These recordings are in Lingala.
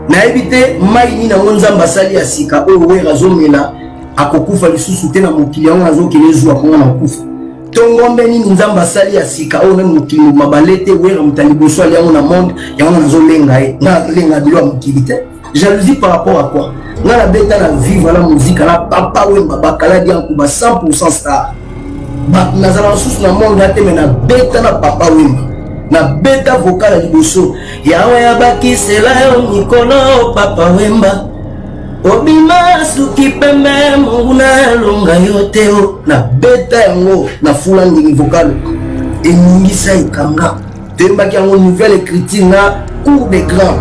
na éviter maini na nzamba sali ya sika o wera zomela akokufa lisusu te na mokili yango azokelezu akonga na kufa tongombe nini nzamba sali ya sika o na mokili mabalete wera mutali boso ali yango na monde yango nazolenga ye na lenga bilo ya mokili te jalousie par rapport à quoi nga na beta na vivre la musique na Papa Wemba bakaladi yankuba 100% star nazala susu na monde ate me na beta na Papa Wemba na beta vocal ya liboso yawe yabakisela yo mikolo Papa Wemba obima suki pembe munguna longa yote o na beta yango na fula ndingi vocal eningisa ikanga tembaki yango nouvelle écriture na cours de grand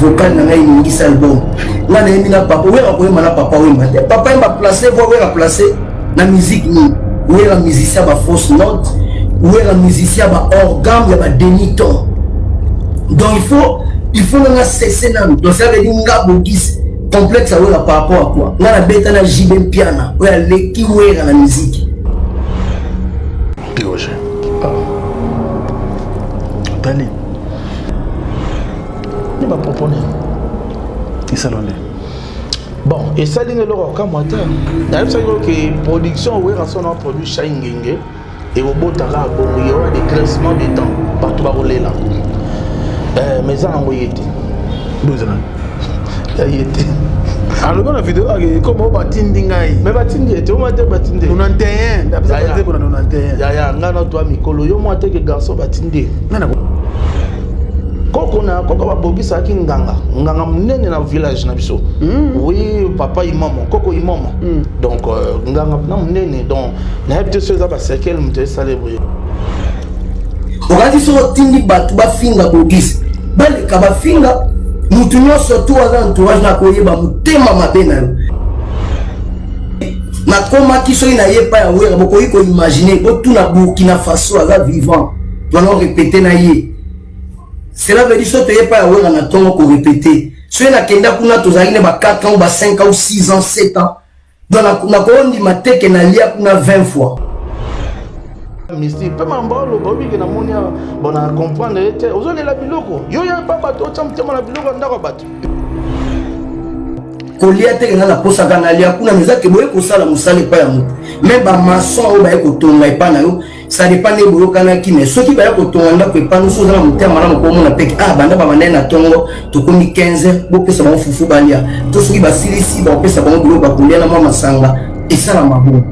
vocal na ngai eningisa album nga na yembi na Papa Wemba koyemba na Papa Wemba te Papa Wemba placé vo wera placé na musique ni wera musicien ba fausse note wera musicien ba organe ya ba demi-ton donc il faut nga cesser na donc ça veut dire nga bogis complexe à wera par rapport à quoi nga na beta na JB piano wera leki wera na musique Roger Dali ne va proposer isalonde bon et ça ligne leur cas moi ta d'ailleurs ça que production wera son produit Shaingenge et au beau tala bon il y aura des classements de temps partout va rouler là mais ça envoyé été deux ans il était alors la vidéo comment batindi ngai mais batindi était au matin batindi 91 d'abord pour 91 ya ngana toi mikolo yo moi te que garçon batindi nana koko na koko ba bobisa ki nganga munene na village na biso oui papa imamo koko imamo donc nganga na munene donc na hebte ceux ba cercle mute célébrer okati so tindi batu ba finga bogis bale ka ba finga mutu nyonso tu aza entourage na koyeba mutema mabe na yo na koma kiso ina yepa ya wera bokoyi ko imaginer botuna Burkina Faso aza vivant doit répéter na ye cela veut dire que tu n'es pas aware na tongo ko répéter so na kenda kuna tozali ne ba 4 ans ou ba 5 ans ou 6 ans 7 ans donc na ko ndi mateke na lia kuna 20 fois Misti pe mambolo bobi ke na monia bona comprendre ete ozole la biloko yo ya papa to tsamtema la biloko ndako bato kolia te na posa kana lia kuna mezake boye ko sala musale pa ya mutu même ba maçon o ba ko tonga ipa na yo ça dépend de boyo kana ki mais soki ba ko tonga ndako ipa no so na mutema na ko mona peke banda ba mandena tongo to komi 15 bo pesa ba fufu balia to soki ba silisi ba pesa ba boyo ba kolia na mama sanga et ça la mabo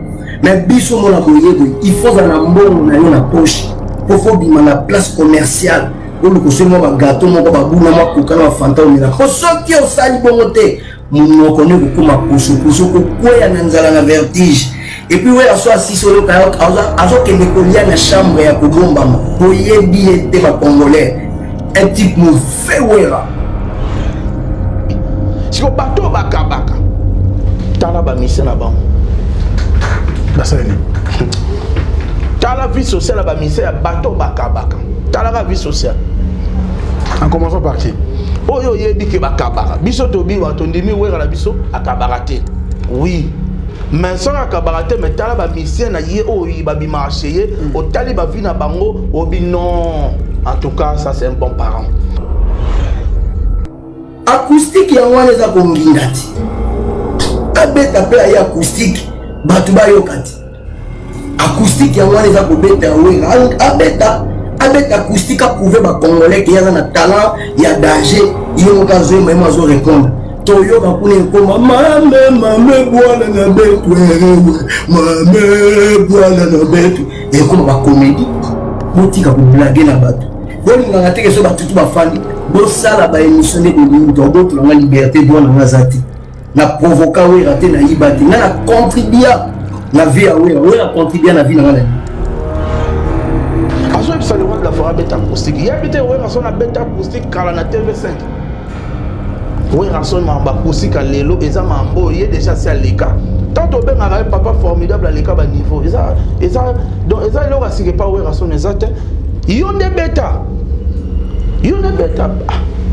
mais biso mona boyego il faut na mbongo na yo na poche pour faut bima na place commerciale pour le consommer ba gâteau moko ba buna ma kokana fanta o mira ko soki o sali bongo te mon connaît beaucoup ma pousse ko kwea na nzala na vertige et puis ouais aso assis solo ka azo ke me kolia na chambre ya kobomba ma boyebi ete ba congolais un type mo fait wera si ko bato bakabaka tala ba mission na bango basani tala vie sociale ba mission ya bato bakabaka tala la vie sociale en commençant par qui oyo yebi ke bakabaka biso to bi wa to ndimi wera la biso akabaka te oui mais sans akabaka te mais tala ba mission na ye oyi ba bi marché ye o tali ba vie na bango obi non en tout cas ça c'est un bon parent acoustique ya wana za kongingati abeta pe ya acoustique batu ba yokati acoustique ya wana za kobeta wera abeta acoustique a prouvé ba congolais qui a un talent il y a danger il y a occasion même à zo répondre toyo ba kune ko mame bwana na betu mame bwana na betu et comme ba comédie botika ko blaguer na bato boni nganga teke so ba tutu ba fandi bo sala ba émission de minutes d'autres la liberté doit na zati na provoquer oui rater na ibati na contribuer na vie à oui a contribuer na vie na ngana azo bisa le de la forêt bête acoustique il y a bête ouais rason na bête acoustique car na TV5 ouais rason na ba acoustique à lelo eza mambo il est déjà c'est à l'écart tant au ben arabe papa formidable à l'écart ba niveau eza donc eza lo rasike pas ouais rason exact yonde bêta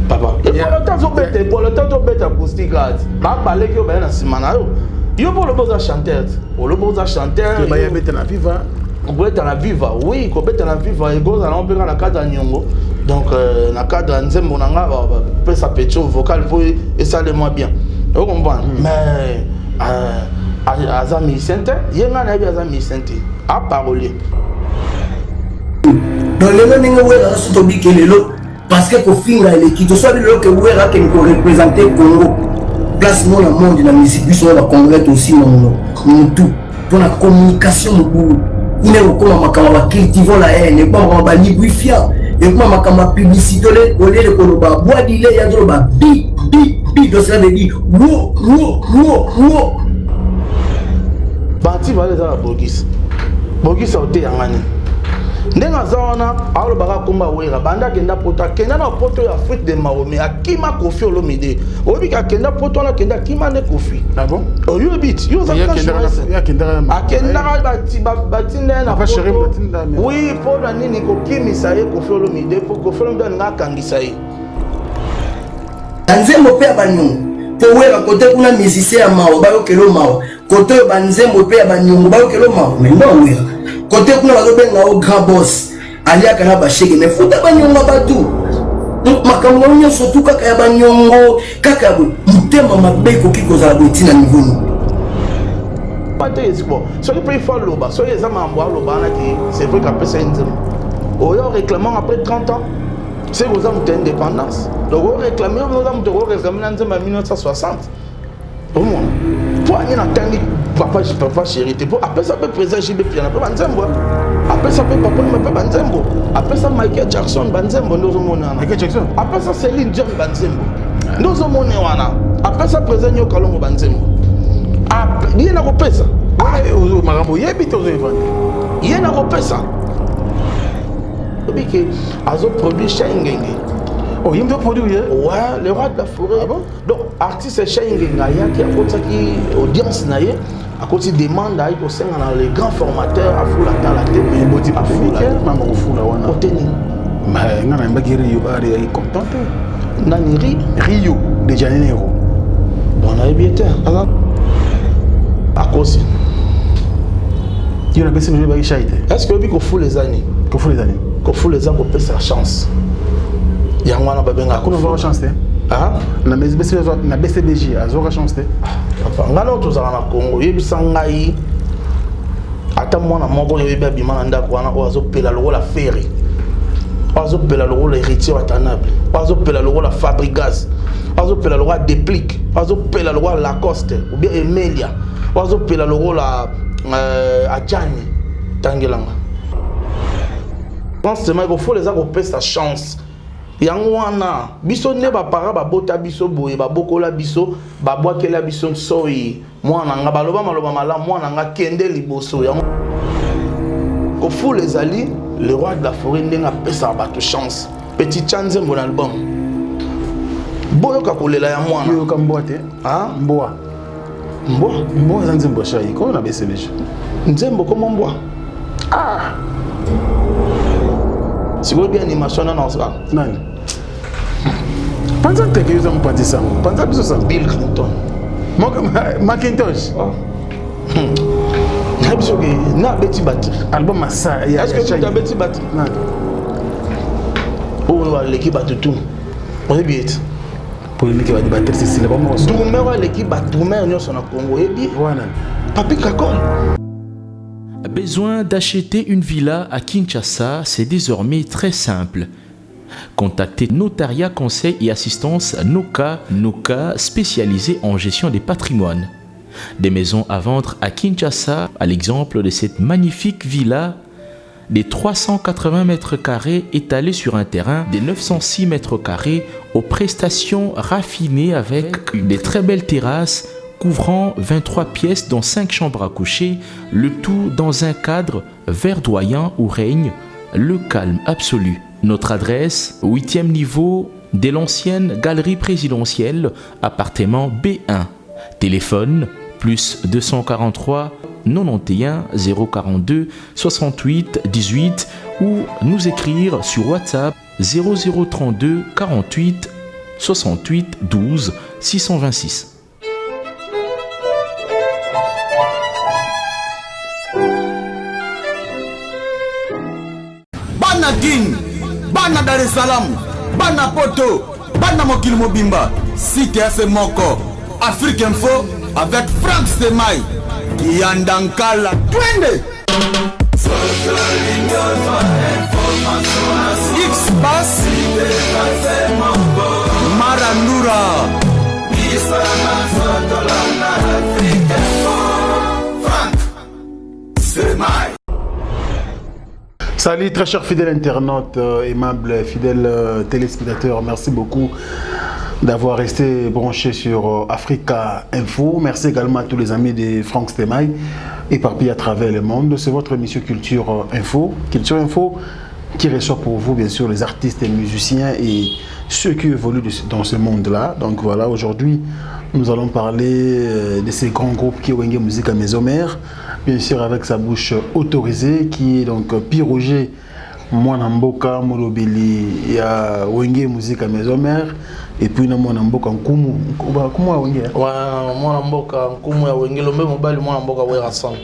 papa et pour le temps bête acoustique là ba parler que ba na simana yo pour le beau chanteur ba ya bête na viva Kobeta na viva, oui, kobeta na viva, et goza na opera na kata nyongo. Donc na cadre nzembo nanga peut ça pécho vocal pour et ça le moins bien. Vous comprenez? Mais Azami Sente, yenga na bi Azami Sente a parler. Dans le même niveau là c'est to bi kelelo parce que ko finga l'équipe soit le que wera que ko représenter Congo. Place dans le monde la musique bi so la congrès aussi non tout pour la communication beaucoup. Il est comme makama cultivant la haine, pas on va librifiant. Et puis ma publicité au lieu de koloba bois d'ile ya droba bi donc ça veut dire wo Banti va les à Bogis a été yangani ndenga zawana alo baka komba wera banda kenda poto kenda na poto ya Afrique de Maroc akima Kofi Olomide obi ka kenda poto na kenda kima ne Kofi ah bon oh you bit you za kenda batinda na poto oui pour na nini ko kimisa ye Kofi Olomide pour Kofi Olomide nga kangisa ye Nzembo pe abanyongo po wera kote kuna musicien ya mawo bayo kelo mawo kote banzembo pe abanyongo bayo kelo mawo mais non wera côté kuna bazobenga au grand boss aliaka na bashege mais futa banyongo batu makambo nyonso tu kaka ya banyongo kaka mutema mabeko kikozala botina niveau pas de espoir so le prix fall loba so les amambo loba na ki c'est vrai qu'après ça nzembo oyo réclamant après 30 ans c'est aux hommes d'indépendance donc on réclamer aux hommes de réclamer en 1960 au moins pour aller dans tangi papa chéri pour après ça peut présent JB Piana peut banzembo après ça peut papa me banzembo après ça Michael Jackson banzembo ndozo mona Michael Jackson après ça Céline Dion banzembo ndozo mona wana après ça présent yo kalongo banzembo après il na ko pesa o marambo yebi to zo evani il na ko pesa obi que azo produit Shengenge. Oh, il me produit ouais, le roi de la forêt. Ah bon? Donc, artiste Shengenge qui a côté audience naie, à côté demande à au sein dans les grands formateurs à fou la la tête mais boti à fou la maman au fou la wana. Oteni. Mais ngana mbaki Rio ari content. Nani Rio de Janeiro. Bon, on a bien été. Alors à cause il y a baissé le baki chaite. Est-ce que vous fou les années? Qu'on fou les années. Qu'on fou les années pour passer la chance. Yangwana babenga kuna va chance ah na BCBG azora chance enfin ngana tozala na Congo yebisa ngai ata mwana moko yebi abima na ndako wana ozo pela lokola ferry ozo pela lokola héritier watanable ozo pela lokola Fabregas ozo pela lokola Déplique ozo pela lokola Lacoste ou bien Emilia ozo pela lokola Adjani tangelanga pense seulement qu'il faut les avoir pour sa chance. Yango wana biso ne ba para ba bota biso boye ba bokola biso ba boakela biso soyi mwana nga baloba maloba mala mwana nga kende liboso yango ko fou les ali le roi de la forêt ndenga pesa ba to chance petit chance mon album boyo ka kolela ya mwana yo ka mbote ah mboa za nzembo shai ko na besebeje nzembo ko mboa ah si vous bien animation non ça nani Panza te que usa mpati sango. Panza biso sango. Bill Clinton. Macintosh. Na biso ke na beti batterie. Album massa ya. Est-ce que tu as beti batterie? Non. Oh wa l'équipe batutu. On est bien. Pour l'équipe va batterie c'est le bon morceau. Tout le monde l'équipe battumer on son Congo et bien. Voilà. Papi Kakol. Besoin d'acheter une villa à Kinshasa, c'est désormais très simple. Contactez Notariat Conseil et Assistance Noka spécialisé en gestion des patrimoines. Des maisons à vendre à Kinshasa, à l'exemple de cette magnifique villa des 380 mètres carrés étalée sur un terrain des 906 mètres carrés aux prestations raffinées avec des très belles terrasses couvrant 23 pièces dont 5 chambres à coucher, le tout dans un cadre verdoyant où règne le calme absolu. Notre adresse, 8e niveau de l'ancienne galerie présidentielle, appartement B1. Téléphone, plus 243 91 042 68 18 ou nous écrire sur WhatsApp 0032 48 68 12 626. bana Dar es Salaam, bana Poto, bana Mokili Mobimba, site FM Moko, Afrique Info avec Frank Stemai, Yandankala, twende. X-Bass, Marandura, Frank Stemai. Salut très chers fidèles internautes, aimables fidèles téléspectateurs, merci beaucoup d'avoir resté branchés sur Africa Info. Merci également à tous les amis de Frank Stemai, éparpillés à travers le monde. C'est votre émission Culture Info. Culture Info qui reçoit pour vous bien sûr les artistes et musiciens et ceux qui évoluent dans ce monde-là. Donc voilà, aujourd'hui nous allons parler de ces grands groupes qui ont Wenge Musique à Maison-Mère, bien sûr avec sa bouche autorisée, qui est donc Piroger, Mwanamboka, Molobeli, il y a Wenge Musique à Maison-Mère, et puis il y a Mwanamboka Nkumu. Comment Wenge? Mwanamboka Nkumu ya Wenge, le même mobile Mwanamboka Werason.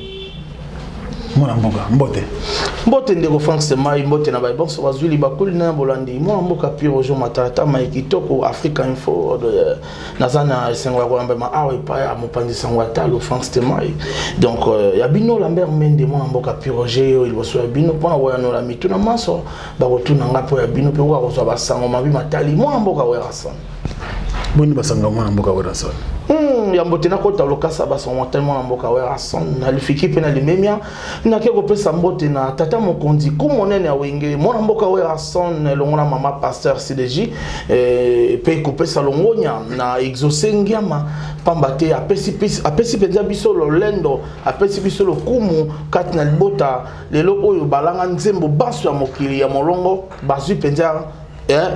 Mwanamboka Mbote. Mbote ndeko Frank Stemai, Mbote na baibon so bazuli bakuli na bolandi. Mwanamboka Piroger matata maikitoko Africa Info nazana sengo ya kwamba ma awe pa amopandi sango atalo Frank Stemai. Donc ya bino Lambert Mende Mwanamboka Piroger il boso ya bino pona wa no la mituna maso ba kotuna ngapo ya bino pe kwa kozo basango mabi matali Mwanamboka Werason. Boni basanga Mwanamboka Werason. Yambote na kota lokasa basa tellement na mboka Werason na lifiki pe na limemia na keko pesa mbote na tata mokonzi ko monene ya Wenge mwana mboka Werason longona mama pasteur CDJ pe ko pesa longonya na exosengiama pambate apesi penza biso lolendo apesi biso lokumu kati na libota lelo oyo balanga nzembo baso ya mokili ya molongo bazwi penza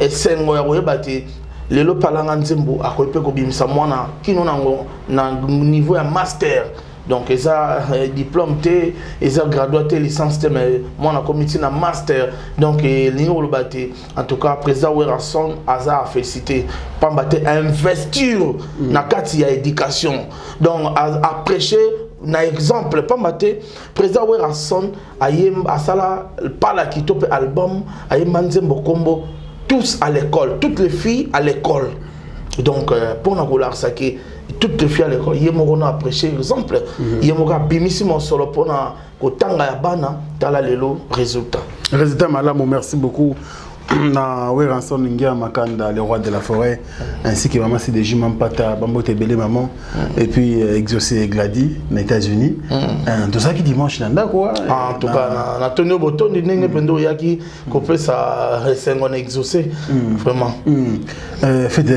esengo ya koyebati lelo palanga nzembo akoyepe kobimisa mwana kino nango na niveau ya master donc eza diplôme te eza gradué te licence te mais mwana komiti na master donc lingo lobate en tout cas président Werason aza félicité pamba te investir na kati ya éducation donc a prêcher na exemple pamba te président Werason ayemba asala pala kitope album ayemba nzembo kombo tous à l'école, toutes les filles à l'école. Donc, pour nous voir ça, toutes les filles à l'école, il y a un prêcher exemple, il y a un bimissimo solo pour nous tanga ya bana dans la lelo résultat. Résultat Malamo, merci beaucoup. Na Werason Ngia Makanda, le roi de la forêt, ainsi que maman c'est des juments pata, Bambo Tebele maman, et puis exaucé Glady, aux États-Unis. Tout ça qui dimanche nanda quoi. En tout cas, na Tonio Boton, il n'y a pas de yaki, qu'on peut ça ressentir exaucé, vraiment. Faites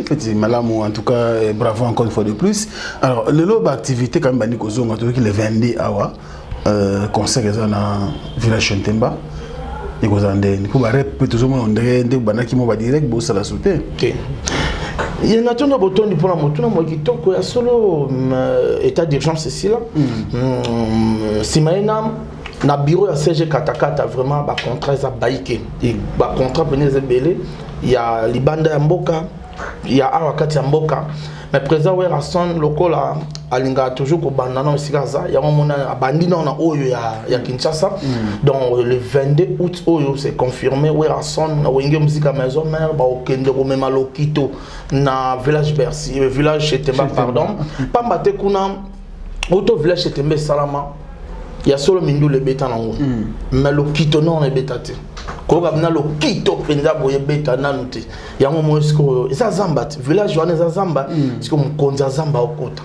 faites Malamo, en tout cas, bravo encore une fois de plus. Alors, le lot d'activité quand même, Nicozo, on a trouvé qu'il est 22 awa, concert dans le village Chantemba. Il y a des solo état d'urgence ici là. Si maintenant na bureau ya CG Katakata vraiment ba contrat za baïké et ba contrat venez belé il y a libanda ya mboka il y a awakati ya mboka mais président Werason lokola alinga toujours ko bandana osikaza ya mona abandi na oyo ya Kinshasa donc le 22 août oyo c'est confirmé Werason na Wenge Musique à Maison-Mère ba okende ko mema lokito na village Bercy village Chetemba pardon pambate kuna auto village Chetemba salama ya solo mindu le beta nango mais lokito non le beta te ko gabna lokito penza boye beta nanuti yango mosko esa zamba village wana eza zamba siko mkonza zamba okota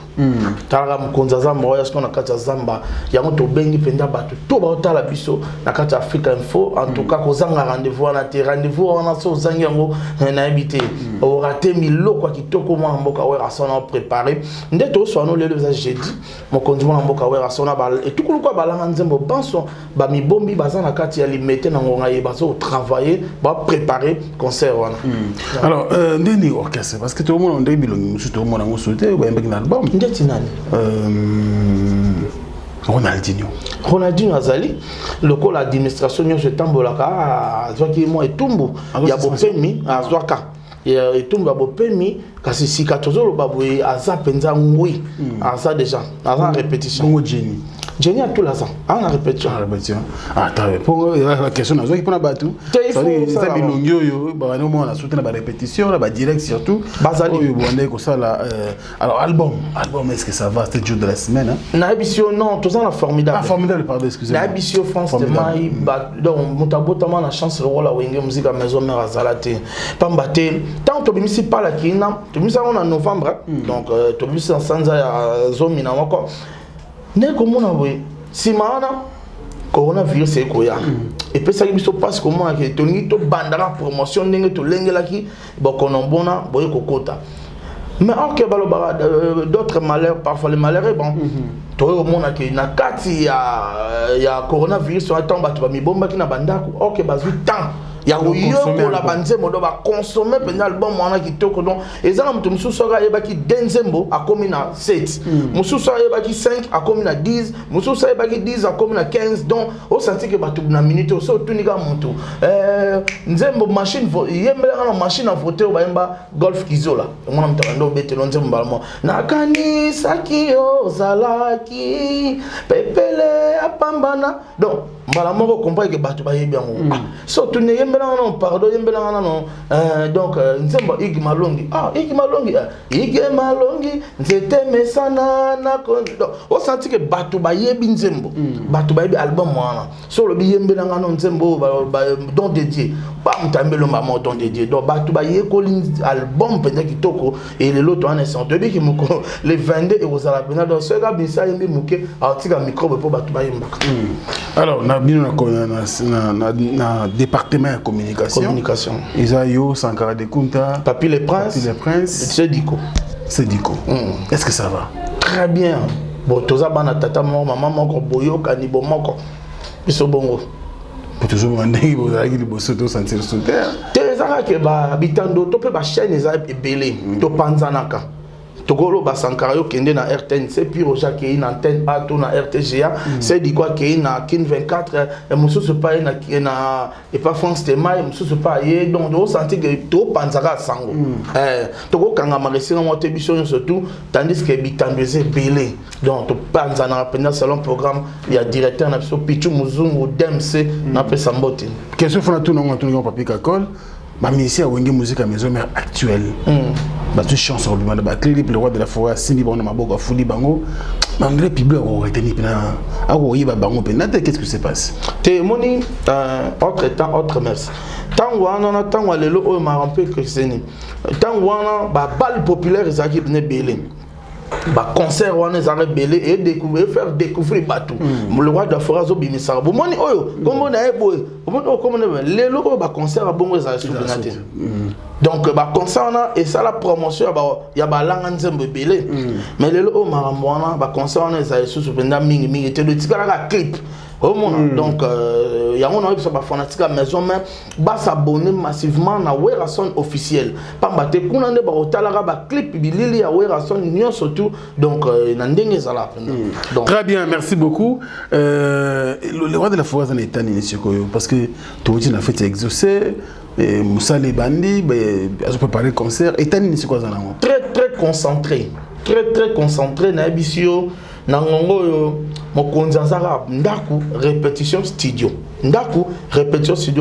tala mkonza zamba oya siko na kati ya zamba yango to bengi penza batu to ba otala biso na kati ya Africa Info en tout cas ko zanga rendez-vous wana te rendez-vous wana so zangi yango na habité o raté miloko kitoko mwa mboka Werason a préparé ndeto so no lelo za jeudi mokonzi mwa mboka Werason ba et tukulu kwa balanga nzembo banso ba mibombi bazana kati ya limete na ngonga ye bazo travailler ba préparer concert wana. Alors ndeni orchestre parce que tout le monde on dit bilongi tout le monde on souhaité ba mbeki na album ndeti nani Ronaldinho azali lokola administration nyonso etambolaka azwaki mo etumbu ya bopemi azwaka etumbu ya bopemi kasi sika tozoloba boye aza penza ngwi aza déjà aza répétition bongo Jenny Jenny a tout l'argent. Ah, la répétition. Attends, pour la question, on a besoin de battre. Ça veut dire ça bilongo, bah nous on a soutenu la répétition, la direct surtout. Bazali. Alors album, est-ce que ça va? C'était le jour de la semaine. Naibisio non, tout ça la formidable. Ah formidable, pardon, excusez-moi. Naibisio France de Maï, donc Moutabotaman la chance le rôle à Wenge musique à maison mère à Zalate. Pambate. Tant que tu pas la Kina, tu me en novembre, donc tu me en Sanza à Zomina encore. Ne comme on a vu, si mana coronavirus c'est quoi? Et puis ça qui se passe comment que tu n'es pas bandara promotion n'engue tu l'engue là qui bon qu'on en bona boye kokota. Mais ok balobara d'autres malheurs parfois les malheurs bon. Toi au monde que na kati ya coronavirus sur temps ba tu ba mi bomba ki na bandako ok bazu temps. Il y a eu la bande modo va consommer pendant l'album moi qui toko donc et ça mutu mususoga yeba ki denzembo a commis na 7 mususoga yeba ki 5 a commis na 10 mususoga yeba ki 10 a commis na 15 donc au senti que batu na minute so tunika monto nzembo machine yembela na machine à voter ba yemba golf kizola mwana mtando betelo nzembo balmo na kanisa kio zalaki pepele apambana donc mbala moko comprendre que batu ba yebi yango so tu ne non pardon donc nzembo igi malongi nzete mesana na donc on senti que batu ba yebi nzembo batu ba yebi album wana so le biyembela ngana nzembo don dédié ba mutambelo mama don dédié donc batu ba yekoli album penda kitoko et le lot en essence depuis que moko le 22 et aux alabena donc ce gars bisa yembi muke artika micro pour batu ba yembaka alors na bino na département communication. Isaïo, Sankara de Kunta, Papi les Princes, c'est Diko. Est-ce que ça va? Très bien. Bon, toza bana tata maman moko boyo kanibo moko. Biso bongo. Pour toujours demander vous avez dit bosso to sentir sur terre. Tezaka ke ba bitando to pe ba chaîne eza ebele to panzanaka. Togolo Basankara yo kende na RTNC puis Roja qui na antenne A to na RTGA c'est dit quoi qui na Kin 24 et musu se pas na et pas France Tema musu se pas y donc on sentit que to panzaka sango togo kanga maresi na moté biso surtout tandis que bitambeze belé donc to panzana pendant salon programme il y a directeur na biso Pichu Muzungu DMC na pesa mbote question fona tout non tout papier kakol ma ministère a Wenge musique à maison mère actuelle tu chances au le clip le roi de la forêt Simi bon ma boga fouli bango malgré public aurait été pena a oyiba bango pena qu'est-ce qui se passe te moni autre temps autre messe tant wana na tant lelo o ma rampé que c'est ni tant wana ba balle populaire ezaki bne belé ba concert wana ezaki belé et faire découvrir batou le roi de la forêt zo bimisa bo moni oyo kombo na ebo comme lelo ba concert bongo ezaki subinate donc ba concert na et ça la promotion ya ba langa nzembo belé mais lelo o marambo wana ba concert na ezaki subinda mingi te le tikala ka clip au monde donc il y a un autre fanatique à maison mais bas s'abonner massivement na Werason officiel pas battre kuna ne ba otala ba clip bilili ya Werason nyo surtout donc na ndenge za la donc très bien merci beaucoup le roi de la forêt en état initié parce que tout le monde a fait exaucer Moussa les bandits je peux parler concert état initié quoi très concentré na bisio na ngongo yo mokonzi azaka ndaku répétition studio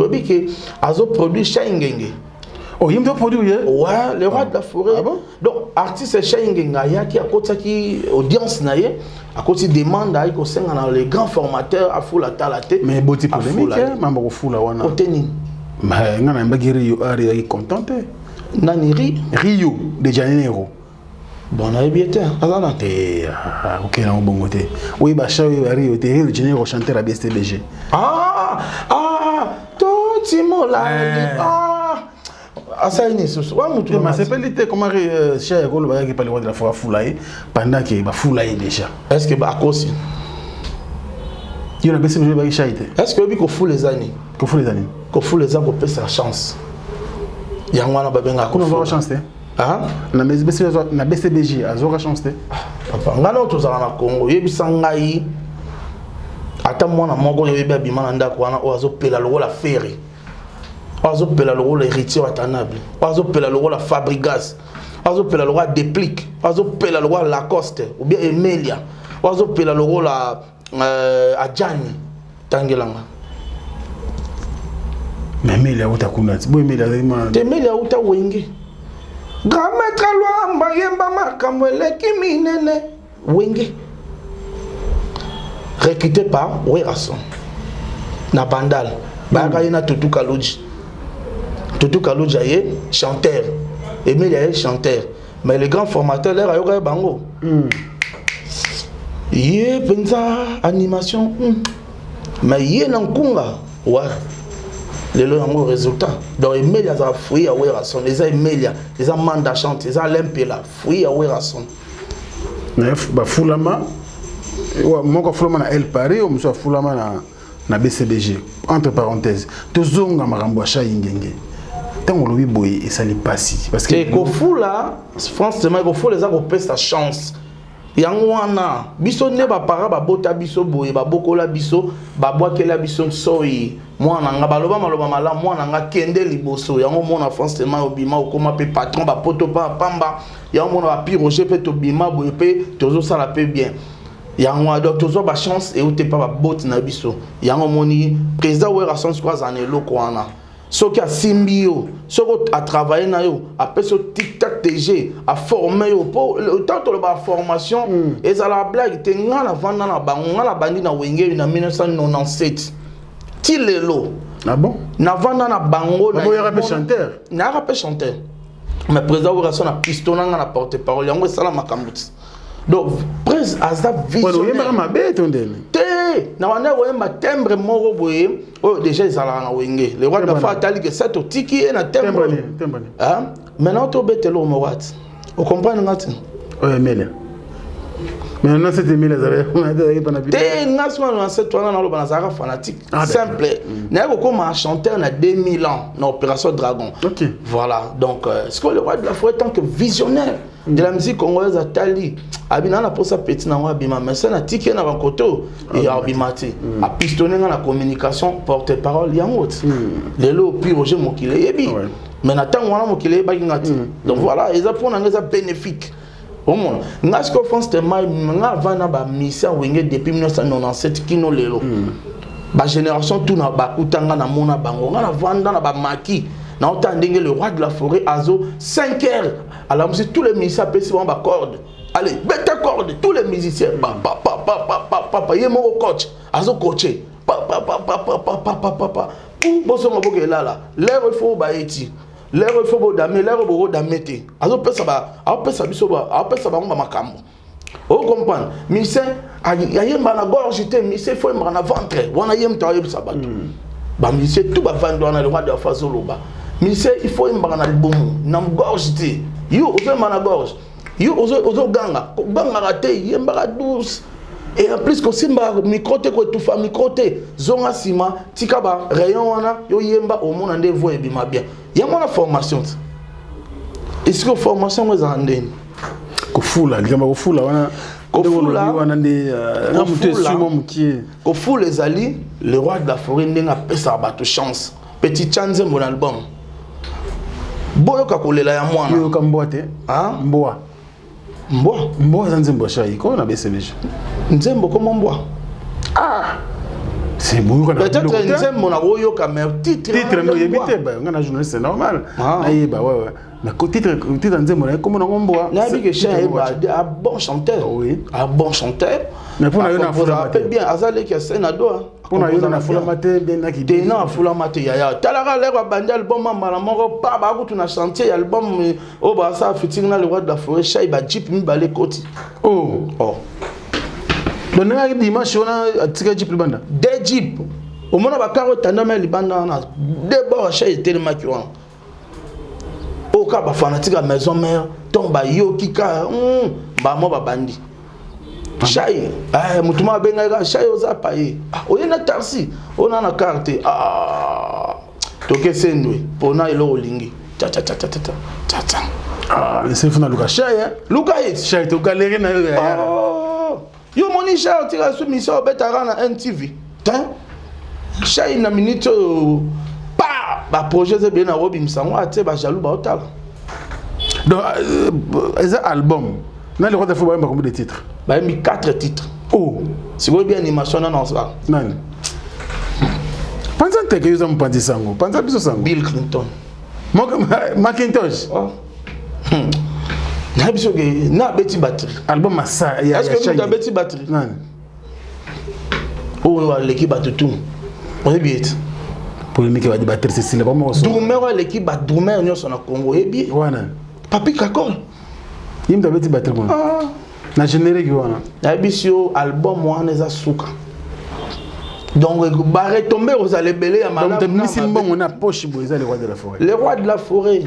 biki azo produit Chaingenge oh il me produit ouais le roi de la forêt ah bon? Donc artiste Chaingenge yaki akotaki audience na ye akoti demande ay ko senga na les grands formateurs a fula talate mais boti polémique mamba ko fula wana oteni mais ngana mbagiri yo ari contenté nani Rio de Janeiro. Bon, on a bien été. Ok, on a bon côté. Oui, Bacha, Rio de Janeiro chanteur à BSTBG. Toi, Timo là. Ça y est, ce soir, mais c'est pas l'été comment cher Golo va qui parle de la fois foulaye pendant que ba foulaye déjà. Est-ce que ba cause il y a BSTBG ba chaité. Est-ce que bi ko foule les années? Ko foule les années. Ko foule les années ko pesa la chance. Ya ngwana ba benga ko va chance. Ah, na BCBG azora chance te. Papa ngana to zala na Congo yebisa ngai ata mwana moko yebi abima na ndako wana ozo pela lokola ferry. Ozo pela lokola héritier watanable. Ozo pela lokola Fabregas. Ozo pela lokola Déplique. Ozo pela lokola Lacoste ou bien Emilia. Ozo pela lokola Adjani tangelanga mais Meli auta kunati boy Meli azima te Meli auta wenge grand maître Luamba yemba makambo eleki minene wenge recruté par Werason na Bandal baka yena Tutu Kaloji aye chanteur Emile aye chanteur mais le grand formateur l'air ayoka bango yé pensa animation mais yé nankunga ouais lelo yango résultat donc Emile a fouillé à Werason les Emile les Amanda chante les Lempela fouillé à Werason neuf ba fulama moko fulama na El Paris ou monsieur fulama na BCBG entre parenthèses tozonga makambo acha ingenge tango lobi boy et ça li passi parce que ko fula France c'est ko fula za ko pesa chance yango wana biso ne ba para ba bota biso boye ba bokola biso ba bwakela biso soyi mwana nga baloba maloba mala mwana nga kende liboso yango mona France c'est obima okoma pe patron ba poto pa pamba yango mona ba piroger pe to bima boye pe tozo sala pe bien yango donc tozo ba chance et ote pa ba bot na biso yango moni président Werason kwa zanelo kwana soki a simbio soki a travaillé na yo a peso tic-tac TG a formé yo po autant to ba formation et ça la blague te ngala vanda na bango ngala bandi na wenge na 1997 ti lelo ah bon na vanda na bango na ya rappé chanteur mais président Werason a pistonanga na porte-parole yango sala makambuti donc prince aza visionnaire na wana wemba timbre moko boye oh déjà ezala na wenge le roi de la fatali que ça to tiki na timbre hein maintenant to betelo mo wat o comprendre ngati oh Emile mais non c'était Emile azala on a dit pas na vie te nasma na cette wana na lo banazara fanatique simple na ko comme chanteur na 2000 ans na opération dragon OK voilà donc ce que le roi de la forêt tant que visionnaire de la musique congolaise Atali abina na posa petit na wabima mais ça na tiki na bankoto et abimati a pistonner na communication porte-parole yango lelo pi Roger Mokile yebi mais na tango wana Mokile ba ngati donc voilà ils apprennent ngeza bénéfique au monde ngasko France te mai nga vana ba mission wenge depuis 1997 kino lelo ba génération tout na ba kutanga na mona bango nga na vanda na ba maki na otandenge le roi de la forêt azo 5 heures alors c'est tous les musiciens pèsent ba corde allez bête corde tous les musiciens papa yé mon coach azo coacher papa boso ngoboke lala l'air il faut ba eti l'air il faut bodame l'air bo damete azo pesa biso ba ngoma makambo o comprendre musicien ayemba na gorge te musicien faut yemba na ventre wana yemta yebisa bato ba musicien tout ba vando na le roi de la fazoloba musicien il faut yemba na libomu na gorge te yo ozemba na gorge yo ozo ganga raté yemba douce et en plus ko simba micro te ko tufa micro te zonga sima tika ba rayon wana yo yemba au monde ande voix bima bien ya mona formation est-ce que formation est en ndeni ko fula likamba ko fula wana ko fula wana nde na muté sumo mukie ko fula ezali le roi de la forêt ndenga pesa bato chance petit chance mon album boyoka kolela ya mwana yo kambote hein mboa mboa za nzembo shai ko na BCBG nzembo comme mboa c'est boyoka na peut-être nzembo na boyoka mais titre no yebite ba ngana journaliste c'est normal ayi ba ouais mais titre nzembo na comme na mboa na bi que chai ba un bon chanteur oui un bon chanteur mais pour na yo na fula bien azale ki sena do pour na yo na fula mate bien na ki de na fula mate ya talaka le bandi album mama moko pa ba kutu na chantier album o ba sa fitting na le roi de la forêt chai ba jeep mi balé koti oh donc na dimanche on a tika jeep libanda de jeep au mona ba karo tandama libanda na de ba chai tellement ki wana o ka ba fanatique maison mère tomba yo kika ba mo ba bandi chai mutuma benga chai oza paye oyena taxi ona na carte toke sendwe pona ilo olingi ta c'est funa luka chai chai to galérer na yo moni chai tira sous mission betara na NTV chai na minute ba projet ze bien na robi msango ate ba jaloux ba otala donc album na le roi de football combien de titres bah mis 4 titres Oh, c'est quoi bien animation non ça. non. Pensez que vous avez pensé sango. Pensez biso sango. Bill Clinton. Macintosh. Na biso que na beti batterie. Album massa ya. Est-ce que tu as beti batterie? Non. Oh, l'équipe bat tout. On est bien. Polémique va débattre c'est pas moi. Drummer l'équipe bat drummer nous son Congo est bien. Wana. Papi Kakol. Il me beti battre moi. Na générique wana. Na biso album wana za suka. Donc barre tomber aux allébélés à malade. Donc Missimbong on a poche boisa les rois de la forêt. Les rois de la forêt.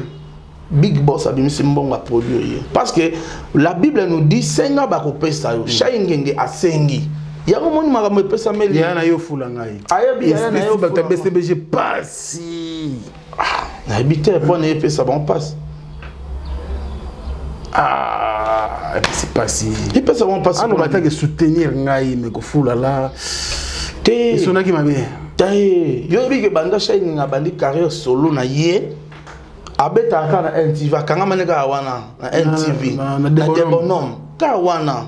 Big boss a Missimbong a produit parce que la Bible nous dit senga ba ko pesa yo. Shaingenge asengi. Yango moni makambo pesa meli. Yana yo fula ngai. Ayabi yana yo ba ta BCBG passe. Na habité pour ne pesa bon passe. Ah, c'est pas si. Il peut savoir passer. Ah non, mais que soutenir ngai mais ko fula là. Té. Ils sont là qui m'a bien. Té. Yo bi ke banda shine nga bandi carrière solo na ye. Abeta ka na NTV kanga maneka wana na NTV. Na de bonhomme. Ka wana.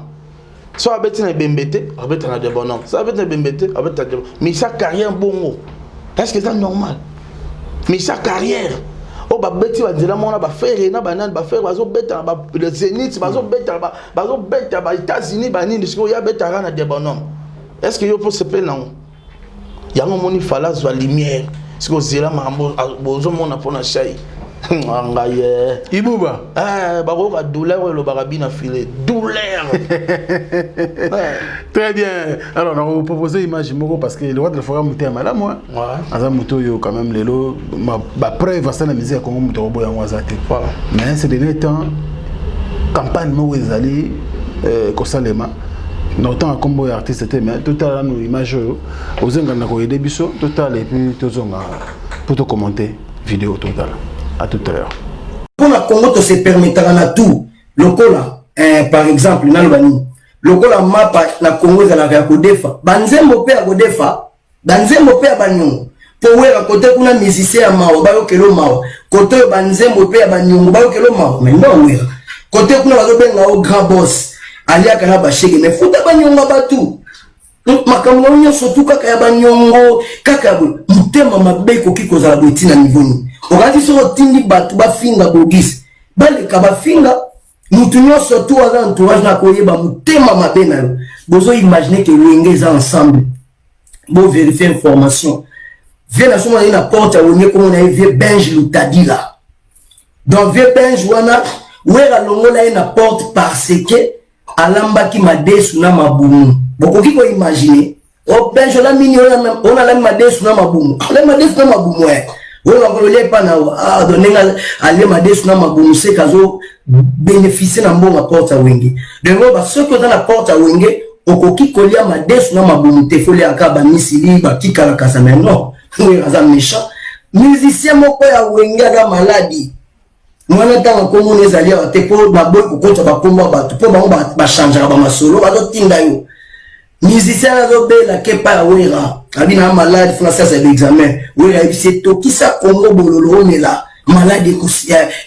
So abeti na bembete, abeta na de bonhomme. So abeti na bembete, abeta de. Mais sa carrière bongo. Est-ce que c'est normal? Mais sa carrière oh ba beti ba dira mona ba faire na ba nan ba faire bazo beta ba le Zénith bazo beta ba États-Unis ba nini siko ya beta na de bonhomme. Est-ce que yo peut se plaindre? Yango moni fala zo lumière siko zela mambo bozo mona pona chai. Angaye Ibuba ba ko ka douleur le barabina filé douleur. Très bien. Alors on va vous proposer image moko parce que le roi de la forêt muté mala moi. Ouais. Aza muto yo quand même lelo ba preuve ça la musique Congo muto boya ngwazate. Voilà. Mais ces derniers temps campagne mo ezali kosalema autant comme artiste était mais total nous image ozenga na ko aider biso total et puis tozonga pour te commenter vidéo total. À tout à l'heure. Pour la Congo, tu se permettra na tout. Lokola, par exemple, Nalbani. Lokola mapa na Congo za la Kodefa. Banzembo pe a Kodefa. Banzembo pe a Banyon. Pour wera côté kuna musicien mao, bayo kelo mao. Côté banzembo pe a Banyon, bayo kelo mao. Mais non wera. Côté kuna bazo benga au grand boss. Alia kana ba shege. Mais futa Banyon batu. Makambo nyo surtout kaka ya Banyongo, kaka mutema mabeko kiko za botina nivoni. Ogati so tindi batu ba finga bogis bale ka ba finga mutu nyonso to aza entourage na koyeba mutema mabe na yo bozo imaginer que wenge za ensemble bo vérifier information vient na soma na porte wenge comme on a vu Benj Lutadila donc vieux Benj wana wera longola na porte parce que alamba ki madesu na mabumu bokoki ko imaginer o Benj la mini on a la madesu na mabumu la madesu na mabumu on va voler pas na donner aller madesu na mabumu se kazo bénéficier na mbonga porte wenge donc ba ceux qui dans la porte wenge okoki kolia madesu na mabumu te folie akaba misili ba kikala kasana non oui aza méchant musicien moko ya wenge ga maladie mwana tanga komo nezali a te po ba boy kokota ba komba ba to po ba changer ba masolo ba do tinda yo musicien azo bela ke pa wera abina malade français c'est l'examen oui c'est to qui ça Congo bololo nela malade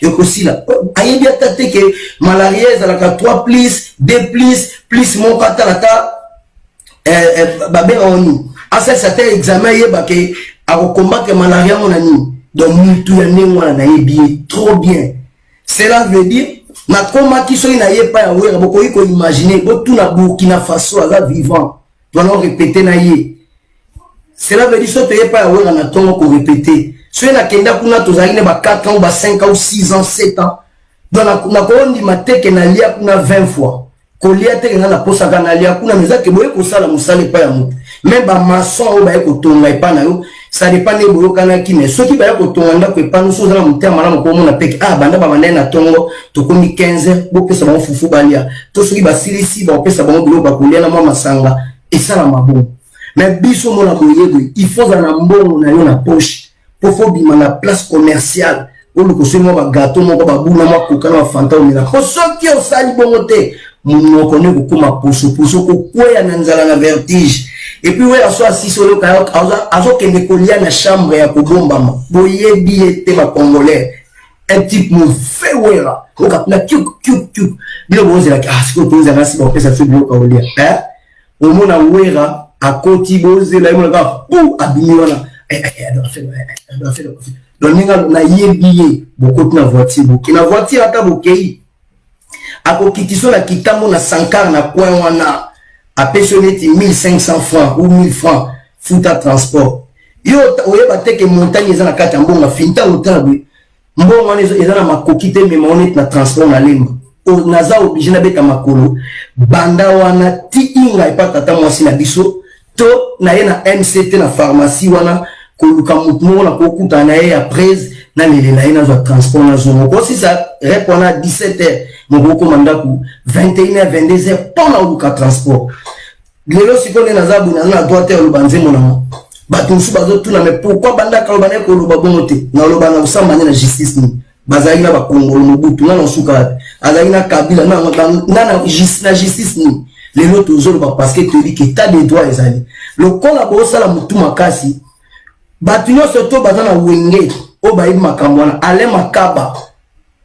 ekosila ayebi atate ke malaria za la 3 plus mon katalata babé oni asa c'était examen yeba ke a combattre malaria mon ami donc mutu ya nengwa na yebi trop bien cela veut dire na koma ki so ina yepa ya wera boko iko imaginer botu na Burkina Faso aza vivant doit répéter na ye. Cela veut dire que tu n'es pas à na tongo ko répéter. Si na kenda kuna tozali ne ba 4 ans ou ba 5 ans ou 6 ans 7 ans. Donc na ko ndi mateke na lia kuna 20 fois. Ko lia te na posa kana lia kuna meza ke boye ko sala musale pa ya mutu. Même ba maçon o ba ko tonga pa na yo, ça dépend ne boyo kana ki mais ceux qui ba ko tonga nda ko pa no so za mutu mala ko mona peke banda ba banda na tongo to komi 15 bo pesa ba fufu balia. To soki ba silisi ba pesa ba bilo ba ko lia na mama sanga. Et ça la mabon mais biso mona boyego il faut za na mbongo na yo na poche pour faut bima na place commerciale o le ko sema ba gâteau moko ba buna ma koka na fanta o mina ko soki o sali bongo te mon ko ne ko kuma poso ko kwea na nzala na vertige et puis ouais aso assis le ka azo kende ko lia na chambre ya ko bomba ma boyebi ete ba congolais un type mon fait ouais là o ka na kiu bilo bonze la ah siko toza na si ba pesa fait bio ka olia hein au mona wera à côté bosé là mon gars pou abimiona donc na yebiye beaucoup na voiture ata bokei akokitiso na kitambo na sankar na coin wana a pensionné 1500 francs ou 1000 francs futa transport yo oyeba te que montagne eza na kati mbonga finta otabe mbonga wana eza na makoki te mais on na transport na lemba o naza obligé na beta makolo banda wana ti inga epata ta mwasi na biso to na ye na MCT na pharmacie wana koluka mutu na kokuta na ye après na lelela ye na zo transport na zo ko si ça répond à 17h mon commanda ku 21h 22h pendant oluka transport lelo sikone na zabu na droite ya lubanze mona bato su bazo tuna mais pourquoi banda kalobane ko loba bongote na loba na usamba na justice ni bazali na ba Kongo Mobutu na suka azali na Kabila na justice ni lelo toujours parce que tu dis que t'as des droits ezali le kola bo sala mutu makasi bato nyonso to bazana wenge o ba makambo wana ale makaba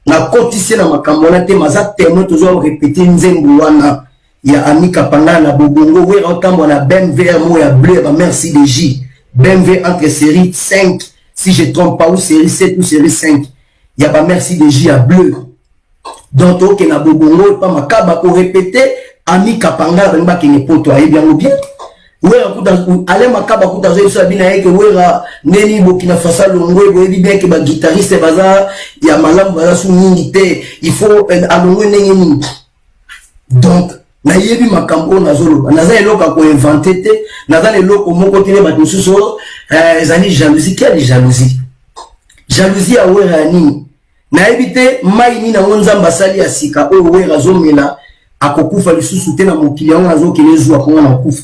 na kotisi na makambo wana te maza témoin toujours répéter nzembo wana ya Amika Panga na Bobongo we otambo na BMW mo ya bleu ba merci de J BMW entre série 5 si je trompe pas ou série 7 ou série 5 ya ba merci de J à bleu donc ok na Bobongo pas makaba ko répéter Amika Panga ba kene poto ayi bien ou bien we akuta ale makaba kuta zo so bina yeke we ra neni Burkina Faso longwe bo bien que ba guitariste baza ya malamu baza su mingi te il faut alongwe neni donc na yebi makambo na zolo naza eloka ko inventer te naza eloko moko tene ba mususu ezali jalousie quelle jalousie a wera ni na ebite mai ni na nzamba sali ya sika o wera zomela akokufa lisusu te na mokili yango azokele zuwa ko na kufa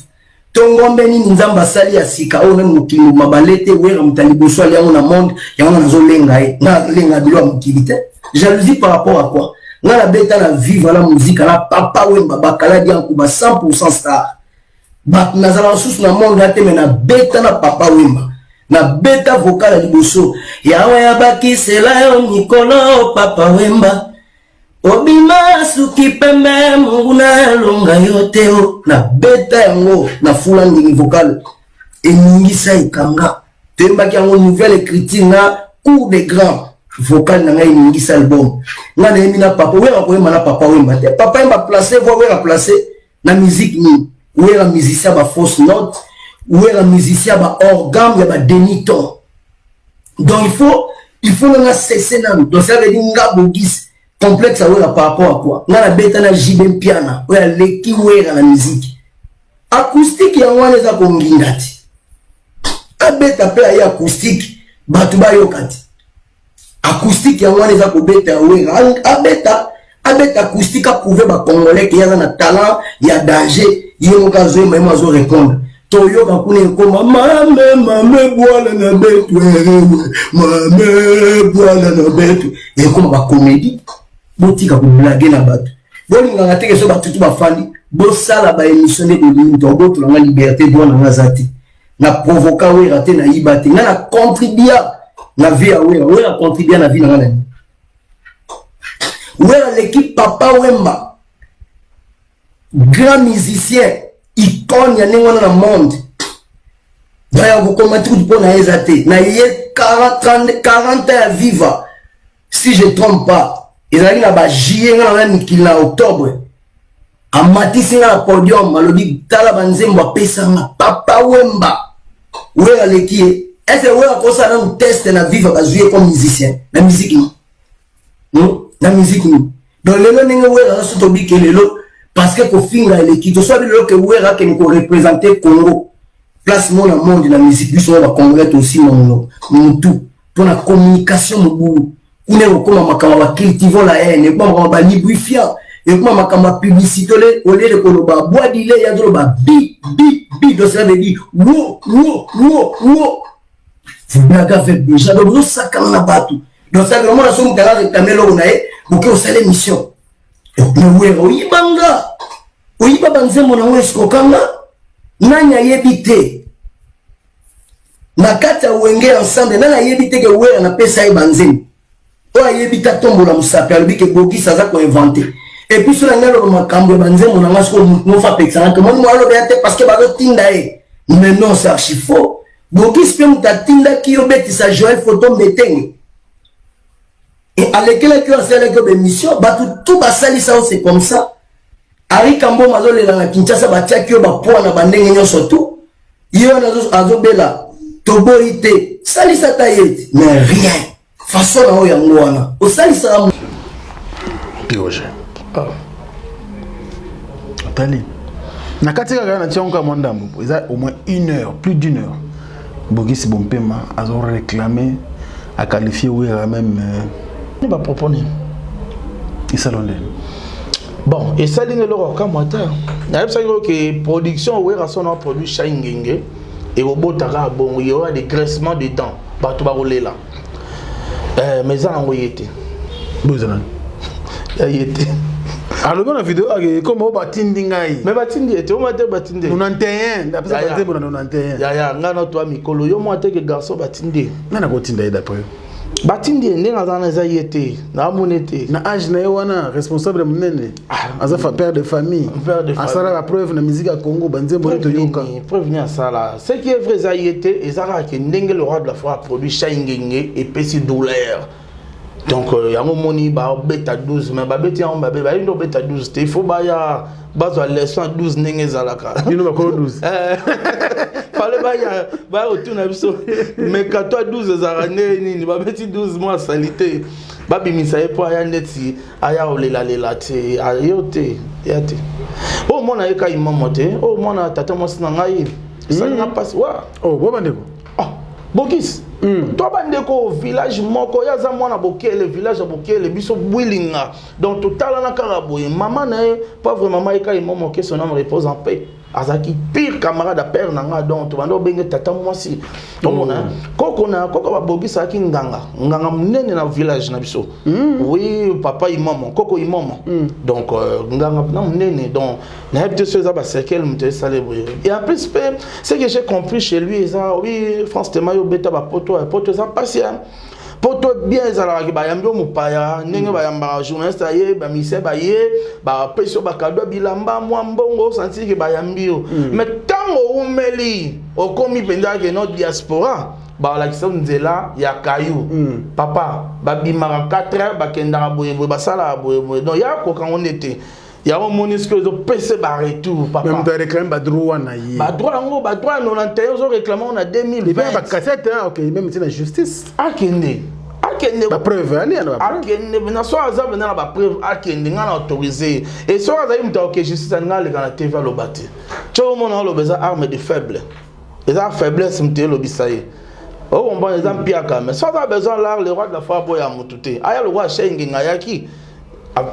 tongombe ni nzamba sali ya sika o na mokili mabalete wera mutali boso ali yango na monde yango nazo lenga na lenga bilo mokili te jalousie par rapport à quoi na beta na vivre la musique na papa wemba bakala dia kuba 100% star ba nazala sous na monde ate mais na beta na papa wemba na beta vocal liboso yawe yabaki sela yo nikolo papa wemba obima suki pembe mungu na longa yote o na beta yango na fula ndingi vocal eningisa ikanga temba ki yango nouvelle critique na cours des grands vocal na ngai ningisa album nga na yemi na papa wera ko yema na papa wemba te papa yemba placer voix wera placer na musique ni wera musicien ba fausse note wera musicien ba organe ya ba demi-ton donc il faut na cesser na donc ça veut dire nga bogis complexe wera par rapport à quoi nga na beta na jibem piano wera leki wera na musique acoustique ya wana za ko ngindati abeta pe ya acoustique batu ba yokati acoustique ya wana eza kobeta wera abeta acoustique prouver ba congolais ki yaza na talent ya danger yemo kazo même azo répondre to yo ba kuna ko mame boala na betu mame boala na betu et comme ba comédie botika ko blaguer na bato bolinga ngateke so ba tutu ba fandi bo sala ba émission de lindo boto na liberté do na ngazati na provoquer wera te na ibate na contribuer na vie à wera contribuer na vie na ngana wera l'équipe papa wemba grand musicien icône ya nengo na monde daya vous commenter pour na ezate na ye 40 ans viva si je trompe pas ezali na ba juillet na mikili na octobre amatisi na podium alobi tala banzembo apesa na papa wemba wera lekie. Est-ce que vous avez un test na vivre à jouer comme musicien la musique la musique donc le nom n'est pas sur ton bic parce que pour finir l'équipe soit le que vous avez que nous représenter Congo place mon monde de la musique du son va congolais aussi mon tout pour la communication mon on est comme makamba cultivons la haine et comme on librifiant et comme makamba publicité au lieu de koloba bois d'ilé ya droba bi donc ça veut dire wo Blaga fait déjà donc nous sakana na batu donc ça vraiment la somme kala de kamelo nae boke au sale mission donc le wera oyiba banzemo na wesko kanga nanya yebite na kata wenge ensemble nana yebite ke wera na pesa e banzemo o yebita tombola musape albi ke boki saza ko inventer Et puis sur la gueule, ma cambre banze mon anga so no fa pexana que mon moi le parce que bazo tinda e. Mais non, c'est archi faux. Donc il se peut ta tinda qui obeti sa joie photo meteng. Et à l'école que on sait que émission, bah tout ba sali ça c'est comme ça. Ari Kambo mazo le na Kinshasa ba tia kyo ba po na bandenge nyonso tout. Yo na azo bela tobo ite sali sa taillette mais rien. Façon na o yango wana. O sali sa Roger. Tali. Na katika kana tionka mwandambo, il y a au moins 1 heure, plus d'1 heure. Bogisi Bompema a réclamé, a qualifié oui même il va proposer. Il s'allonge. Bon, et ça ligne le comme moi ta. Na ça que production oui rason on produit Shaingenge et au botara bon il y aura des graissements de dents. Ba to ba rouler là. Mais ça envoyé été. Bozana. Il était. Alors dans la vidéo comment batindi ngai. Mais batindi était au matin batindi. 91, d'après ça batindi pour 91. Ya ngana toi mikolo yo moi te que garçon batindi. Nana kotinda d'après. Batindi ndenge azana za yete na monete. Na âge na wana responsable munene. Azafa père de famille. Asala la preuve na musique à Congo banzembo to yoka. Prévenir ça là. Ce qui est vrai za yete ezara que ndenge le roi de la foi a produit Shaingenge et pesi douleur. Donc il y a un moment où bêta 12 mais bêta on ba une bêta 12 il faut ba ya bazo leçon 12 ndenge zalaka il va ko 12 fallait ba autour na biso mais quand toi 12 zarane ni ba bêta 12 mois salité ba bimisa e po aya neti aya olela te ayote yate o mona eka imamote o mona tata mosina ngai ça n'a pas wa oh boba ndeko Bogis toi bandeko village moko ya za mwana bokele village bokele biso bwilinga donc total na karaboye maman na pauvre maman eka imomo que son âme repose en paix azaki pire camarade à père nanga donc to bando benge tata mwasi omona koko ba Bogis aki nganga munene na village na biso oui papa imomo koko imomo donc nganga na munene donc na habite ce za ba cercle mute célébrer et en plus ce que j'ai compris chez lui ça oui France Temayo beta ba poto ça patient poto bien ezala ki ba yambi mupaya ndenge ba yamba journaliste aye ba mise ba ye ba peso ba kado bilamba mwa mbongo senti ki ba yambi mais tango umeli okomi penda ke no diaspora ba la kiso nzela ya kayu papa ba bimara 4 ba kenda boye ba sala boye non ya ko kan on était il y a un monisque de PC ba retour papa même de réclamer ba droit na yi ba droit ngo ba droit 91 on réclame on a 2020 ba cassette OK même c'est la justice akende ba preuve ali na ba akende na so azab na ba preuve akende ngana autorisé et so azali mta OK justice ngale kana TV lo bati cho mona lo beza arme de faible les armes faiblesse mte lo bisaye oh on va les ampiaka mais so a besoin là le roi de la foi boya mutute aya le roi Shenge ngayaki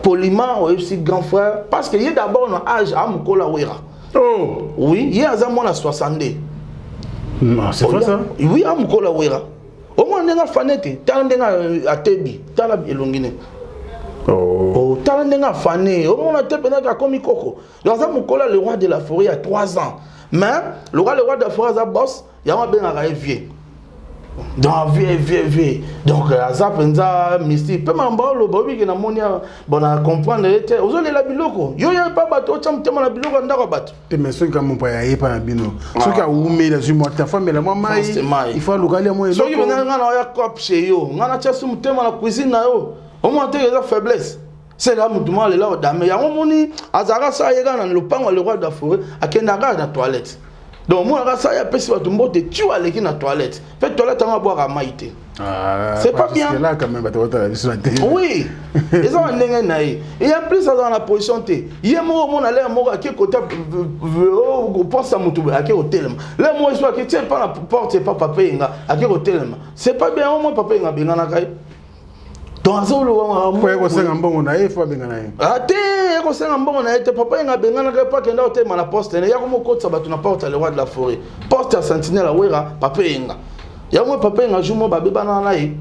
poliment aussi grand frère parce que il est d'abord dans âge à Mukola Wera. Oh oui, il y a à 60 non, c'est pas ça. Oui, à Mukola Wera. Au moins on a fanete, t'as à Tebi, t'as la elongine. Oh, t'as un fané, au moins on a tepé na comme Koko. Dans un Mukola le roi de la forêt a 3 ans. Mais le roi de la forêt a boss, il y a un ben à vieux. Donc vieux donc azap nza mystique pe mamba lo bobi ke na monia bona comprendre était ozole la biloko yo ya pa bato cham tema na biloko ndako bato te meso ka mo pa ya pa na bino so ka ume la zu mota femme la mama il faut local ya mo so yo na ngana ya cop chez yo ngana chasu mutema na cuisine na yo au moins te la faiblesse c'est là mutuma le là dame ya moni azara sa yega na lopango le roi de la forêt akenda ga na toilette. Donc moi ça y a pesi bato mbote tu aller qui na toilette fait toilette on va boire à maïté c'est pas bien là quand même bato sur la télé oui et ça on ndenge na et en plus ça dans la position té yemo mon aller mo à quel côté pense à mutu à quel hôtel là moi soit que tiens pas la porte pas papa inga à quel hôtel c'est pas bien au moins papa inga bengana kai donc ça le pour ko senga mbongo na e faut bengana ate ko senga mbongo na ete papa inga bengana kai pas kenda hôtel na poste ya ko mo kotsa batu na porte le roi de la forêt porte à sentinelle wera papa inga ya mo papa inga jumo ba bebana na e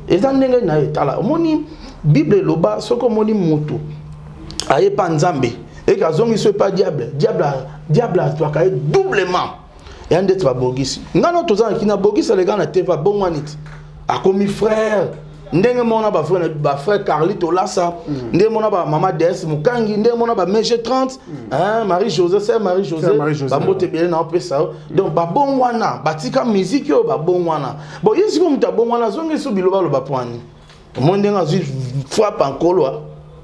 eza ndenge na etala moni bible loba soko moni moto aye pa nzambe et ka zongi so pas diable toi ka doublement ya ndetse ba Bogis ngano tozana kina Bogis le gana teva bon manit a commis frère ndenge mona ba frère Carlito Lassa ndenge mona ba maman DS Mukangi ndenge mona ba Mege 30 hein Marie-José ba mote belé na opesa donc ba bon wana batika musique yo ba bon wana bon yesi ko muta bon wana zonge so biloba lo ba poani monde nga zui frappe en kolwa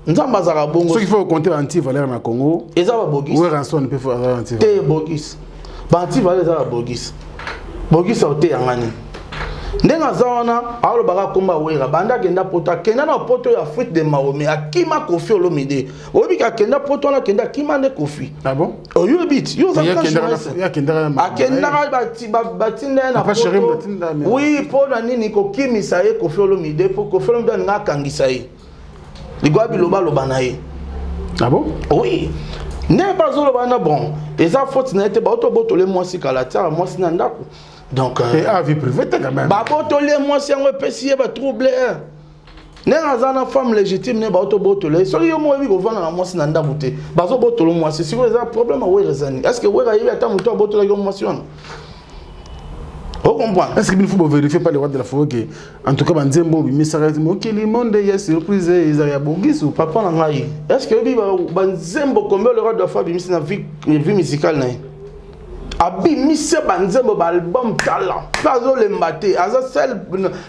nzamba za bongo ce qu'il faut compter anti-valeur na Congo eza ba bogis ouais rançon peut faire anti-valeur te bogis ba anti-valeur za ba bogis ote yangani ndenga zawana alo baka komba wera banda kenda poto kenda na poto ya fruit de Mahomet akima Kofi Olomide obika kenda poto na kenda kima ne Kofi ah bon oyo bit yo za kenda batinda na poto oui po na nini ko kimisa ye Kofi Olomide po Kofi Olomide nga kangisa ye ligwa biloba loba na ye ah bon oui ne pas zo loba na bon eza faute na ete ba oto botole mwasi kala tia mwasi na ndako. Donc, vie privée quand même. Babotolé, moi, si on peut s'y va troubler. N'est-ce femme légitime, n'est pas botolé. Soyez moi, oui, on va moi, si n'anda bouté. Bazo botolo, moi, c'est si vous avez un problème à ouais, est-ce que vous avez un temps où botolé comme motion? Vous comprenez? Est-ce qu'il faut vérifier par les rois de la forêt que, en tout cas, Banzembo, mais ça reste ok, le monde est surprise, ils ont bogis ou papa n'angaï. Est-ce que Banzembo, combien le roi de la forêt, mais c'est une vie musicale, n'est? Abi mise Banzembo album talent pazo le maté aza sel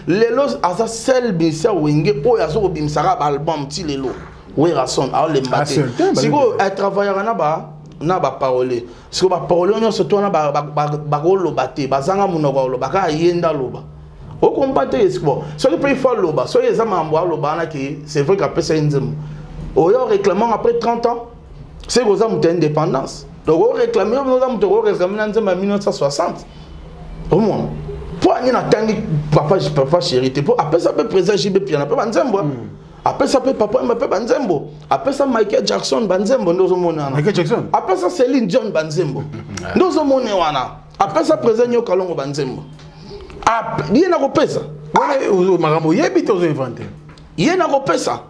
lelo aza sel bisa wenge o yazo bimsara album ti lelo we rason a le maté siko a travailler na ba parole siko ba parole on se tourne ba rolo baté bazanga munoko lo baka yenda loba o combattre espo so le peut faire loba so yeza mambo loba na ki c'est vrai qu'après ça Nzembo o yo réclamant après 30 ans c'est que vous avez une indépendance. Donc, on réclame, nous avons réclamé en 1960. Au moins, pour aller dans papa chéri, pour après ça peut présenter JB Piana, Banzembo. Après ça peut papa Mbappé Banzembo. Après ça Michael Jackson Banzembo, nous avons Michael Jackson. Après ça Céline Dion Banzembo. Nous avons wana. Après ça présente Nyo Kalongo Banzembo. Ah, il y a na pesa. Ouais, marambo yebito zo inventé. Il y a na pesa.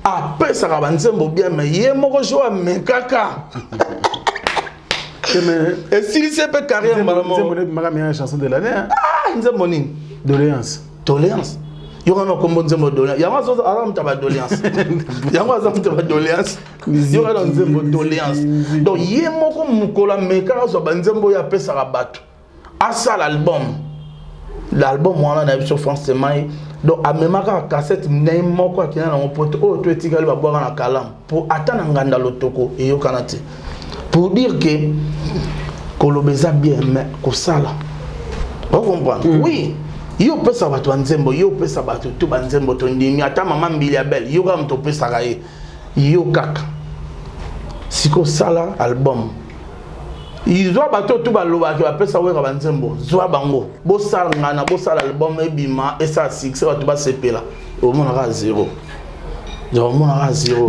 Après ça Banzembo bien mais il y a moko joa mais kaka. Et s'il s'est fait carrière, ma meilleure chanson de l'année. Ah, Nzembo nini? Doléance. Doléance. Il y aura un combo Nzembo doléance. Il y aura un doléance. Il y aura un doléance. Il y aura un doléance. Donc, il y a un moukola meka so Nzembo ya pesa rabato. À ça l'album. L'album moi on a sur France Temaï. Donc à même cassette n'est moko qui na mon pote oh tu etikali ba boire na kalam pour attendre nganda lotoko et yo kanate. Pour dire que Kolobeza bien mais kosala. Vous comprenez? Oui. Yo pesa bato Nzembo, yo pesa bato tout Nzembo tondimi ata maman mbili belle, yo ga mto pesa kaye. Yo kaka. Siko sala album. Ils ont bato tout baloba ki pesa wera Nzembo. Zwa bango. Bo sala ngana, bo sala album ebima et ça succès bato ba sepela. Au moins à zéro.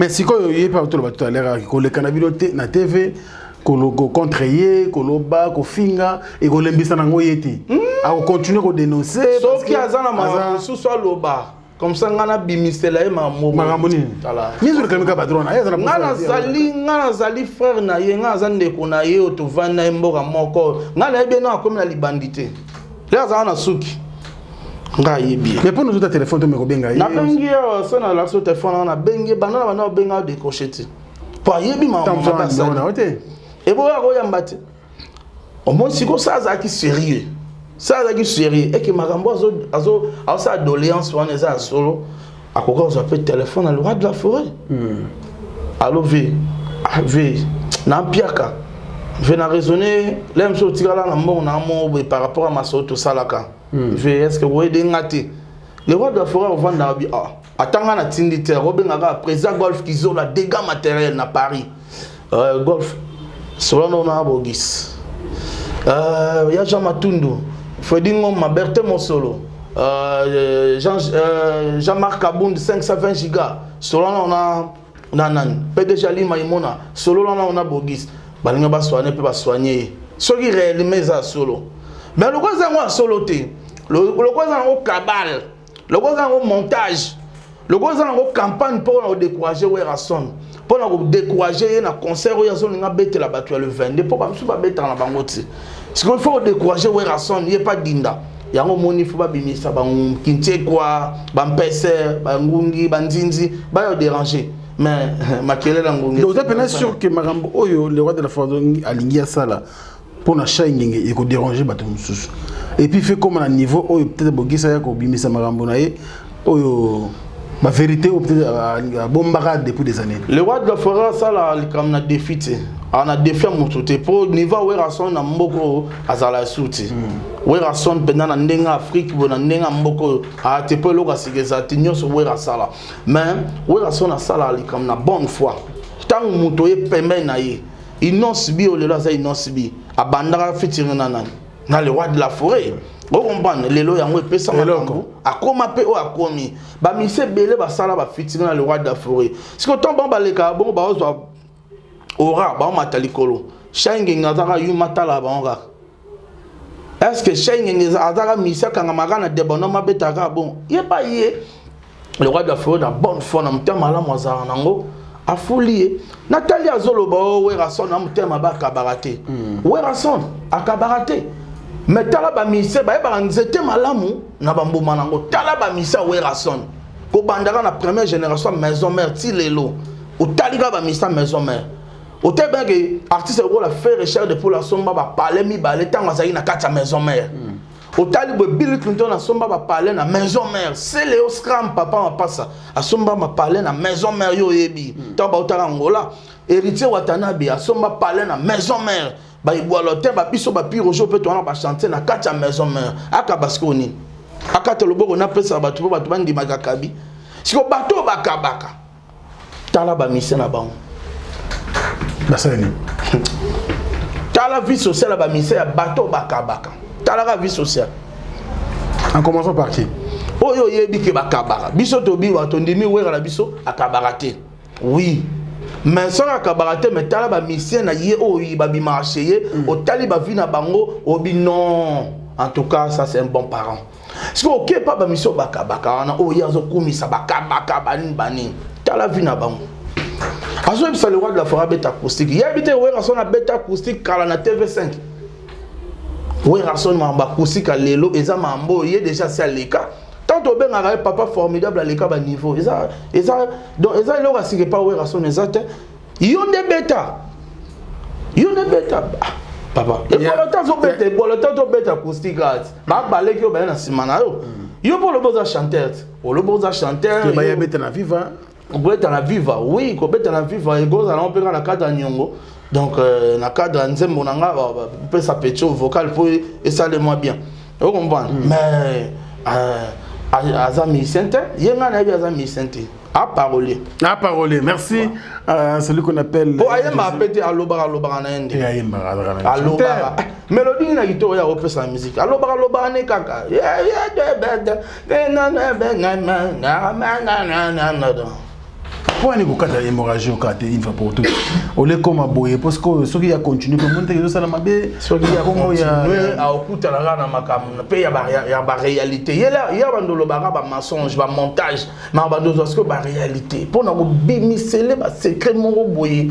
Mais si il y a pas tout à l'heure que le cannabiloté na TV ko contreyer ko loba ko finga et ko lembisa nango yeti a continuer ko dénoncer sauf qu'il y a zana ma sous soit loba comme ça ngana bimisela e mamoni tala mizo le kamika badrona ya ngana zali frère na ye ngana zande ko na ye otovana mboka moko ngana ebe na comme la libandité là zana suki. Mais pour nous autres téléphones, tu me rebenga. Na bengi ça na la sur téléphone na bengi bana benga décrocher. Pour yebi ma et bon ya mbate. Au moins si ça ça qui sérieux. Ça ça qui sérieux et que marambo azo ça doléance on est ça solo. À quoi on appelle téléphone à l'oreille de la forêt. Allo V na piaka. Je vais raisonner l'aime sur tigala na mbon na mo par rapport à ma soto salaka. Est-ce que vous voyez des ngati? Le roi de la forêt vend dans attends na tindité Robin aga président golf qui ont la dégâts matériels na Paris. Golf Solano na bogis. Ya Jean Matundu, Fredingo Maberté Mosolo. Jean-Marc Abound 520 gigas. Solano na nan PDG Lima Imona. Solano on a bogis. Balinga ba soigner peut pas soigner. Ce qui réellement ça solo. Mais le quoi ça solo té. Le quoi ça au cabal. Le quoi ça au montage. Le quoi ça au campagne pour nous décourager Werason. Pour nous décourager na concert ya zone nga bête la battu le 22 pour pas bête na bango té. Ce qu'il faut décourager Werason, il est pas dinda. yango moni faut ba bimisa ba kintie quoi ba mpese ba ngungi ba nzinzi ba yo déranger mais makele la ngungi donc tu es sûr que marambo oyo le roi de la forêt alingia sala pour na shine et ko déranger bato mususu et puis fait comme à niveau oyo peut-être bogisa ya ko bimisa marambo na ye oyo ma vérité ou peut-être à bombarade depuis des années. Le roi de la forêt ça là comme na défi on a défi mon tout pour niveau où rason na mboko azala souti où rason pendant na ndenga Afrique bo na ndenga mboko a te pe loka sigeza tinyo so où rasala mais où rason na sala comme na bonne foi tant muto ye pembe na ye inosbi o le la za inosbi abandara fitiri na le roi de la forêt. Vous comprenez, les lois ont été à comment payer à commis. Bah, monsieur Belé, bah, ça là, bah, fitting le roi de la forêt. Si que tant bon, bah, les gars, bon, bah, aura, bah, matalikolo. Shanging Azara, you matala, bah, est-ce que Shanging is Azara, Missa, Kangamagana, de bonhomme, betaga, bon, y'a pas yé. Le roi de la forêt, la bonne foi, n'a pas mal à moi, Zanango, a foulier. Nathalie Azolobo, où est la son, n'a pas cabarate. Où est la son, à cabarate. Mais talaba mise ba ba nzete malamu na bambuma nango talaba misa werason ko bandaka na première génération maison mère ti lelo o taliga ba misa maison mère o te ben que artiste ko la faire recherche de pour la somba ba parler mi ba le temps azali na kata maison mère o talibo Bill Clinton na somba ba parler na maison mère c'est Léo Scram papa ma passa a somba ba parler na maison mère yo yebi to ba otala ngola héritier Watanabe a somba parler na maison mère ba iboalote ba biso ba pire ojo pe to na ba chanter na kati ya maison mère aka baskoni aka te loboko na pesa ba to ba bandi magakabi siko bato bakabaka tala ba mise na bango basani tala vie sociale ba mise ya bato bakabaka tala la vie sociale en commençant par qui oyo yebi ke bakabaka biso to bi wa to ndimi wera la biso akabarate oui. Mais sans la cabarate, mais t'as la mission na yé oh il va bien marcher au taliba vina bango obi non en tout cas ça c'est un bon parent. Si ok pas ba mission baka baka na oh yazo kumi sa baka baka bani t'as la vina bango. Azo ça le roi de la forêt bêta acoustique. Il habite ouais rason na bêta acoustique car na TV5. Ouais rason ma acoustique à lelo eza mambo yé déjà c'est leka. Tant au ben arabe papa formidable à l'écart bas niveau. Donc ils ont leur assuré pas où est son exact. Ils ont des bêta. Papa. Et pour le temps au bêta acoustique bah balé qui au ben na simana yo. Yo pour le beau chanteur. Pour le beau chanteur. Que bah y a bêta na viva. Bêta na viva. Oui, ko bêta na viva et goza na on peut na cadre nyongo. Donc na cadre nzembo nanga peut sa petcho vocal pour et ça le moins bien. Vous comprenez? Mais Azami Sente, Yenga na Azami Sente. À parole. Merci à celui qu'on appelle. Oh, Ayemba pété alobara na ende. Alobara. Mélodie na gito ya repère sa musique. Alobara ne kaka. Pourquoi ne pas faire l'hémorragie au côté une fois pour toutes? On les comme aboyer parce que ceux qui a continué pour monter que ça la mabé. Ceux qui a continué à occulter la rana makam. Paye ya ba réalité. Il y a bandolo bara ba mensonge, ba montage. Mais bandolo parce que ba réalité. Pour na bémisser ba secret mon boyer.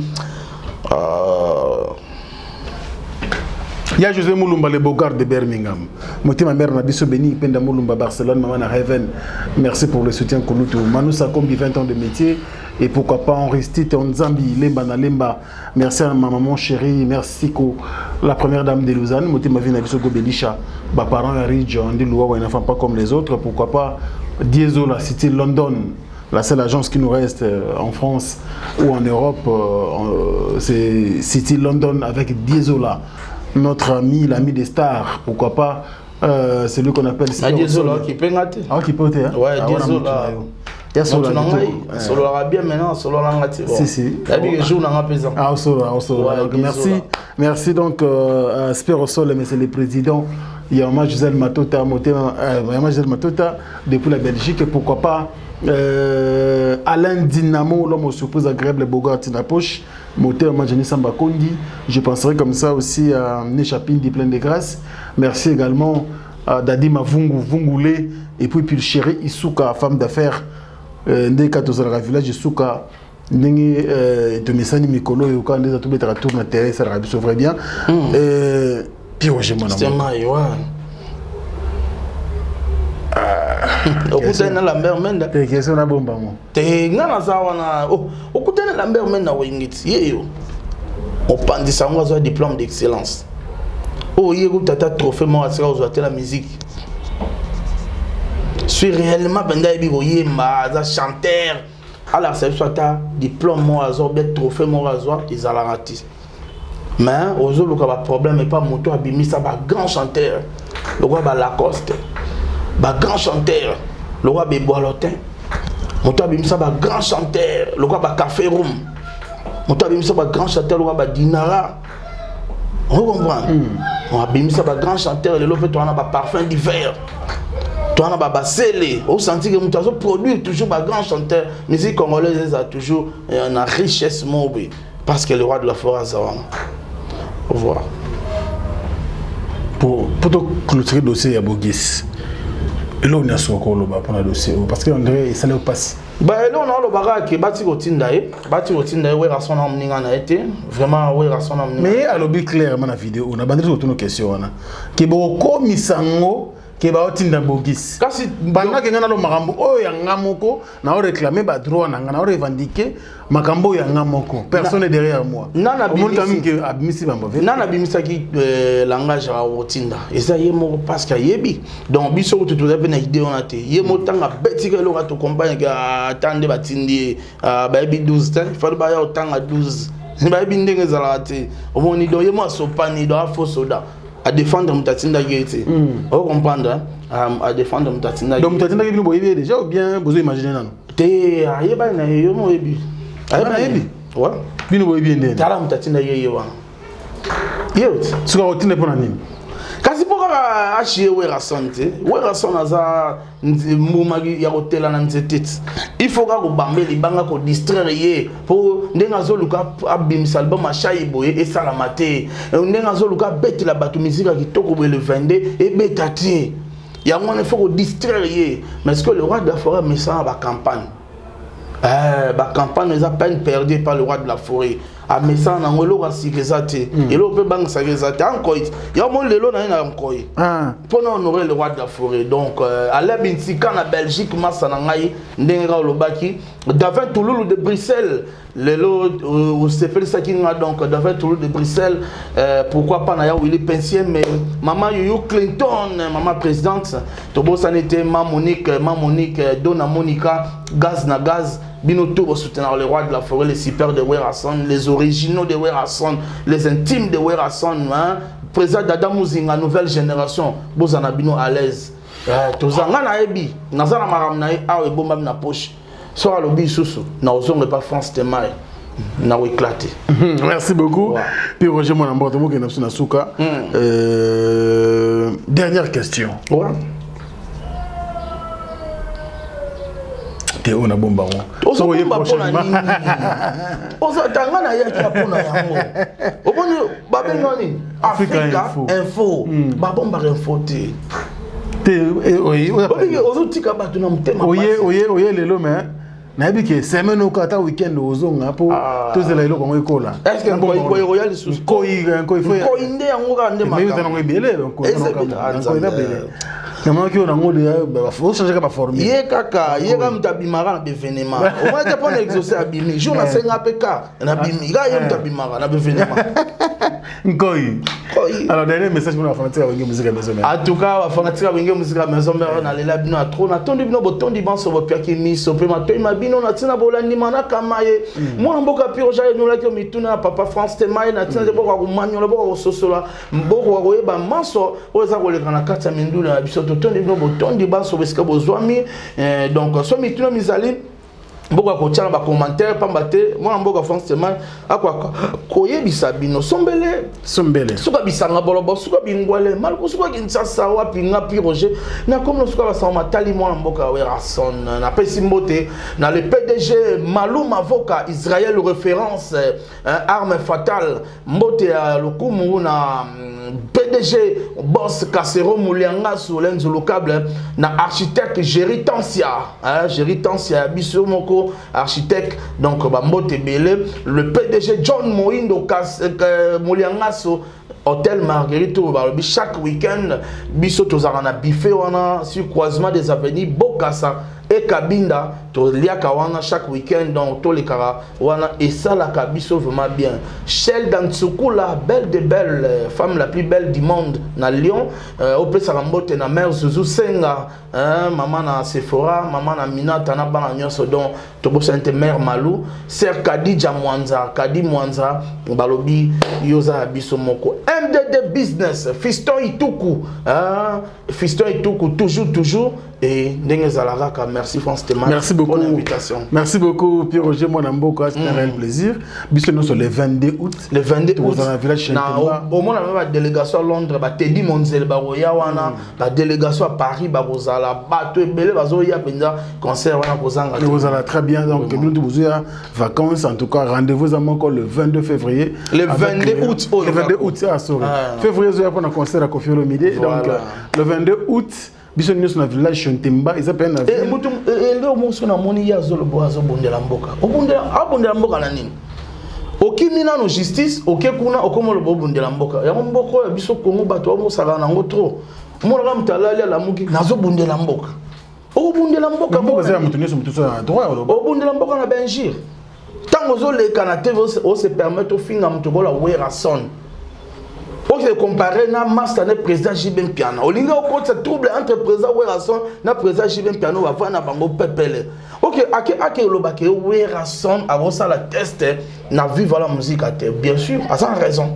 Il y a José Moulumba, le Bogart de Birmingham. Ma mère n'a biso béni, Penda Moulumba, Barcelone, maman à Heaven. Merci pour le soutien que nous tous. Manu Sakombi, 20 ans de métier. Et pourquoi pas en Ristite, en Zambie, Lemba na Lemba. Merci à ma maman chérie, merci la première dame de Lausanne. Moti ma vie n'a biso Gobelisha. Mes parents à Ridge, on dit Loua, un enfant pas comme les autres. Pourquoi pas Dieso, la City London. La seule agence qui nous reste en France ou en Europe, c'est City London avec Diesola. Notre ami, l'ami des stars, pourquoi pas, c'est lui qu'on appelle Diesola qui peut gâter. Ah, qui peut gâter, hein? Ouais, Diesola. Il y a Solo bien maintenant, Solo Langati. Si. Il joue dans la maison. Ah, Solo. Merci donc à Spérosol, mais c'est le président. Il y a Gisèle Matota, depuis la Belgique, pourquoi pas. Alain Dynamo, l'homme aux surprises agréables, Bogart in la poche, moteur Majani Samba Kondi. Je penserai comme ça aussi à Nechapindi plein de grâce. Merci également à Dadi Mavungoulé et puis le chéri Isuka, femme d'affaires, Ndeka Tozala village Isuka. Ndenge de Messani Mikolo et quand des atouts à tourner terre, ça sauverait bien. Puis Roger Monamo. okutana na Lambert Menda te question na bomba mo te ngana zawana okutana na Lambert Menda wingiti yeyo opandisa ngo azwa diplôme d'excellence yego tata trophée mo asika ozwa la musique suis réellement benda ebi boyemba za chanteur alors c'est soit diplôme mo azwa be trophée mo azwa izalangati mais ozoluka ba problème et pas moto abimisa ba grand chanteur le roi ba Lacoste ba grand chanteur le roi Beboalotin moto abimisa ba grand chanteur le roi ba Café Room moto abimisa ba grand chanteur le roi ba Dinara on comprend on abimisa ba grand chanteur le lope to na ba parfum d'hiver to na ba basele au senti que moto produit toujours ba grand chanteur musique congolaise a toujours une richesse mobe parce que le roi de la forêt Zawang. Au revoir. Pour clôturer le dossier, il y a Bogis. Et là, on a son colo pour le dossier. Parce qu'on dirait que ça ne passe. Bah, là, on a le bagarre qui est bâti au Tindaï. Bâti au Tindaï, où est la son amené en été. Vraiment, où est la son amené. Mais à l'objet clairement, la vidéo, on a bandé sur toutes nos questions. Qui est beaucoup misango. Qui va au Bogis. Kasi pendant que ngana lo makambo oyo ya ngamoko na o réclamer ba droit na ngana o revendiquer makambo ya ngamoko personne est derrière moi nana abimisi bambo nana bimisa ki langage a otinda eza yemo parce que yebi donc biso to to pe na idée on a te yemo tanga betika lo to compagne ka tande batindi ba yebi 12 temps il faut ba ya tanga 12 ba yebi ndenge zalate omoni do yemo asopani do afo soda à défendre Mutatinda Yeti. Vous comprenez à défendre Mutatinda. Donc Mutatinda Yeti, vous voyez déjà ou bien vous imaginez non? T'es à Yeba na Yomo Ebi. À Yeba Ebi. Ouais. Bien vous voyez bien. T'as la Mutatinda Yeti. Yeti. Tu vas retirer pour l'année. Kasi poka achier wera santé wera sona za mumagi ya hôtel na nzetit il faut ka ko bambeli banga ko distraire ye po ndenga zoluka abimisa album achai boye et sala maté ndenga zoluka betela batu musique kitoko le 22 et betati ya ngone faut ko distraire ye mais est-ce que le roi de la forêt met ça ba campagne ba campagne les a peine perdue par le roi de la forêt a message na ngolo ka sikezate elo pe bang sakezate encore ya mon lelo na ina encore pour honorer le roi de la forêt donc à la binsika na Belgique masa na ngai ndenge ka lobaki David Touloulou de Bruxelles lelo au CFL sakinga donc David Touloulou de Bruxelles pourquoi pas na ya Willy Pensier mais maman Yoyo Clinton maman présidente to bossa n'était maman Monique Donna Monica gaz na gaz Binoto va soutenir le roi de la forêt, les super de Werason, les originaux de Werason, les intimes de Werason, hein? Président d'Adam Mouzinga, nouvelle génération, Bozana Bino à l'aise. Tozanga na ebi, nazana maram na awe bomba na poche. Sora lobi susu, na ozonge pas France Temay. Na éclaté. Merci beaucoup. Ouais. Puis Roger Monambote, moi qui n'ai pas souka. Dernière question. Ouais. On a bomba. On a bomba pour la ligne. On a tangana yaki apona yango. Obone babengani Africa Info. Babomba info te. Oui. Ozotika batu na mtema. Oye lelo mais na biki semaine au kata weekend ozonga po tozela ilo ko ngoikola. Est-ce que ko royal sous ko ifo. Ko inde yango ka inde makamba. Mais vous en ngibele ko no comment que on a ngode faut changer ka forme ye kaka ye ka mtabimara na bevenema au moins te pona exaucer abimi jour na senga peka na bimi ga ye mtabimara na bevenema ngoi alors dernier message pour la fanatique à musique à maison en tout cas la fanatique à musique à maison na lela bino trop na tondi bino botondi banso bo piaki miso pe matoi mabino na tina bolandi mana kamaye moi mboka piro ja no la ke mituna papa France Temay na tina de boka ko manyo la boka ko sosola mboko ko yeba manso o za ko le kana kata mindula na biso tondi bino botondi banso beska bozwami donc so mituna mizali Boka ko tchala ba commentaire pambate moi mboka France Temay akwa koyebisa bino sombele suka bisanga bolobo suka bingwale malko suka kintsasa wapi ngapi Roger na comme suka ba sama tali moi mboka Werason na pesi mbote na le PDG Maloum avocat Israël référence arme fatale mbote ya lokumu na PDG boss Kasero Moulianga sur l'enzolocable na architecte Géritansia biso moko architecte donc ba mbote belé le PDG John Moindo Moulianga Hôtel Marguerite chaque week-end biso tozala na buffet wana sur croisement des avenues Bokassa et Kabinda to liaka wana chaque week-end donc to les kara wana et ça la kabiso vraiment bien. Shell Dantsukula, belle de belles, femme la plus belle du monde na Lyon, au plus Sarambote na mère Zuzu Senga, maman na Sephora, maman na Minata na bana nyonso donc to bo sente mère Malou, sœur Kadija Mwanza, Kadi Mwanza, balobi yoza biso moko. MDD business, Fiston Ituku, Fiston Ituku toujours et Ndenge Zalaraka, merci France Théma. Merci beaucoup. Pour l'invitation. Merci beaucoup, Pierre Roger Monamboka, c'était un réel plaisir. Bisous nous sur le 22 août. Le 22 août. Dans un village au moins, on a une délégation à Londres, Teddy Monzel, la délégation à Paris, Barozala, Bato et Belé, Bazoya, Benza, concert, Barozala, très bien. Donc, nous vous vacances, en tout cas, rendez-vous à encore le 22 février. Le 22 août. Le 22 août, ah, sorry. Février, vous avez un concert à Kofi Olomide. Donc, le 22 août. Biso nous na village Chontemba ils appellent na ville mutu leo monso na moni ya zolo boazo bondela mboka obondela mboka na nini okimina no justice okekuna okomolo bondela mboka ya mboka ya biso Kongo bato omosaka nango trop mona mtalali la muki nazo bondela mboka obondela mboka mboka za mutu nyeso mutu sa droit obondela mboka na benjir tango zo le canate o se permettre au finga mutu bola wera son. On se compare na master na président Jibem Piano. O linga o ce trouble entre président Werason na président Jibem Piano va voir na bango pepele. OK, ake lobake Werason avant ça la test na vivre la musique à terre. Bien sûr, à sans raison.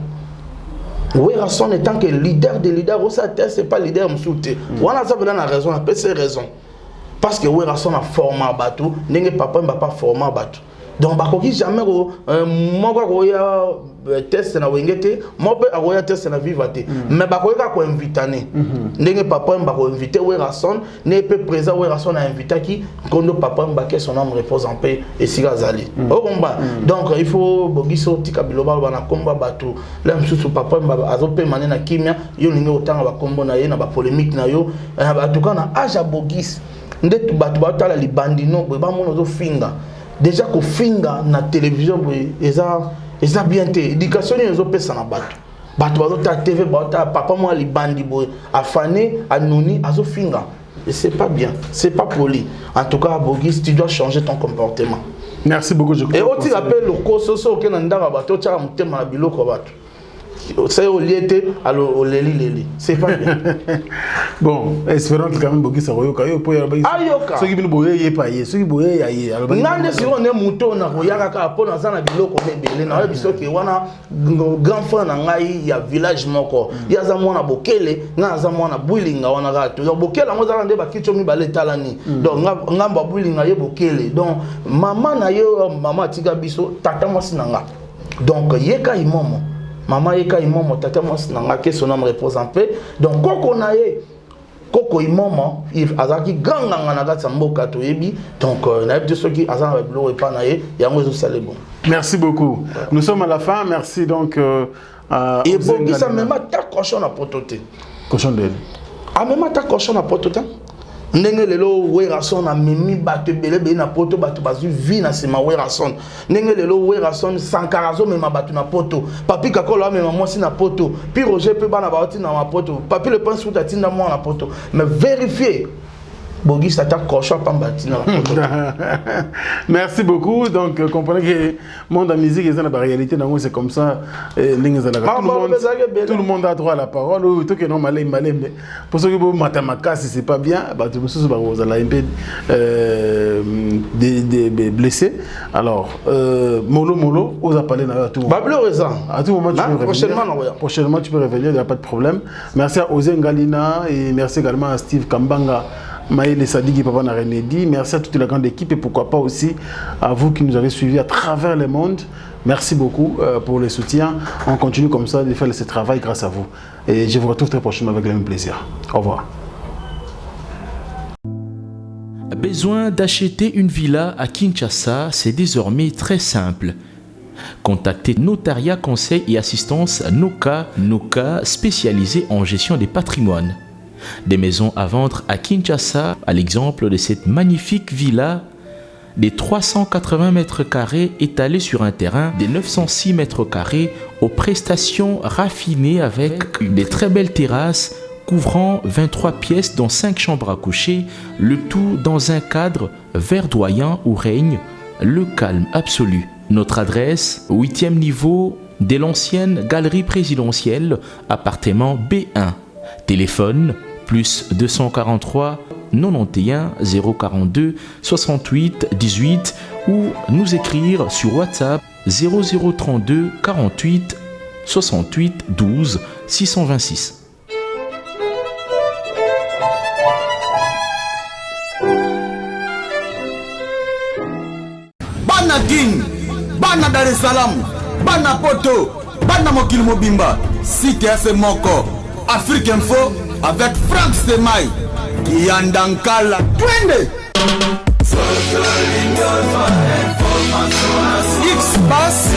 Werason étant que leader des leaders, ça test c'est pas leader msouté. On a ça la raison, on peut c'est raison. Parce que Werason a formé bateau, n'enge papa m'a pas formé bateau. Donc bakoki jamais moko koya test na wengete mope akoya test na vivate mais bakoki ko invitane ndenge papa mbako inviter Werason ne peut présent Werason a invité qui kondo papa mbake son âme repose en paix et sigazali au combat donc il faut bogiso tika biloba bana komba bato là msusu papa mbaba azope manena kimia yo ninge otanga ba kombo na ye na ba polémique na yo en tout cas na aja bogis ndetu bato batala libandino bo ba mono zo finga. Déjà qu'on finga na télévision eza bien te éducation ils ont pesa na bato bato ta TV ta papa moi li bandi boy afane anoni azo finga et c'est pas bien c'est pas poli en tout cas Bogis tu dois changer ton comportement. Merci beaucoup je crois. Et on rappelle le kososo ke na ndanga bato cha mutema na biloko bato c'est au liété alors au leli c'est pas bien. Bon espérons que quand même Bogis ça royoka yo po ya ba ayoka ceux qui bino boye pa ye ceux qui boye ya ye alors ngande si on est mouton na royaka ka pona za na biloko nebele na biso ke wana grand frère na ngai ya village moko ya za mwana bokele na za mwana bwilinga wana gato donc bokela ngo za nde ba kicho mi baletala ni donc ngamba bwilinga ye bokele donc maman na yo maman tika biso tata mwasi nanga donc yeka imomo maman yeka imomo tata mwasi nanga ke son âme repose en paix donc koko na ye koko imomo il azaki ganga na kati mboka to yebi donc na yeb de ceux qui azana ba bilo epa na ye yango zo sale bon. Merci beaucoup. Nous sommes à la fin, merci donc et Bogis ça même ta cochon na pototé. Cochon de. Ah même ta cochon na pototé. Ndenge lelo Werason na mimi bato belebe na poto bato bazu vi na sema Werason ndenge lelo Werason sankarazo mema bato na poto papi kakola mema mwasi na poto puis Roger pe bana baoti na ma poto papi le prince ou tatinda moi na poto mais vérifier Bogis attaque cochon pambati na poto. Merci beaucoup donc comprenez que monde de musique est dans la réalité donc c'est comme ça tout le monde a droit à la parole tout que non malé pour ceux qui vont matamaka si c'est pas bien bah tout ça vous allez un peu des blessés alors molo on a parlé à tout à tout moment prochainement tu peux revenir il n'y a pas de problème merci à Ozé Ngalina et merci également à Steve Kambanga Maël Sadiki, Papa Narenedi, merci à toute la grande équipe et pourquoi pas aussi à vous qui nous avez suivis à travers le monde. Merci beaucoup pour le soutien. On continue comme ça de faire ce travail grâce à vous. Et je vous retrouve très prochainement avec le même plaisir. Au revoir. Besoin d'acheter une villa à Kinshasa, c'est désormais très simple. Contactez Notaria Conseil et Assistance Noka, spécialisé en gestion des patrimoines. Des maisons à vendre à Kinshasa, à l'exemple de cette magnifique villa des 380 mètres carrés étalés sur un terrain des 906 mètres carrés aux prestations raffinées avec des très belles terrasses couvrant 23 pièces dont 5 chambres à coucher, le tout dans un cadre verdoyant où règne le calme absolu. Notre adresse, 8e niveau de l'ancienne galerie présidentielle, appartement B1. Téléphone, plus 243 91 042 68 18 ou nous écrire sur WhatsApp 0032 48 68 12 626. Bana King, Bana Dar es Salaam, Bana Poto, Bana Mokili Mobimba, CTF Moko, Afrique Info avec Franck Semaï, Kiandankala, Twende. X-Bass,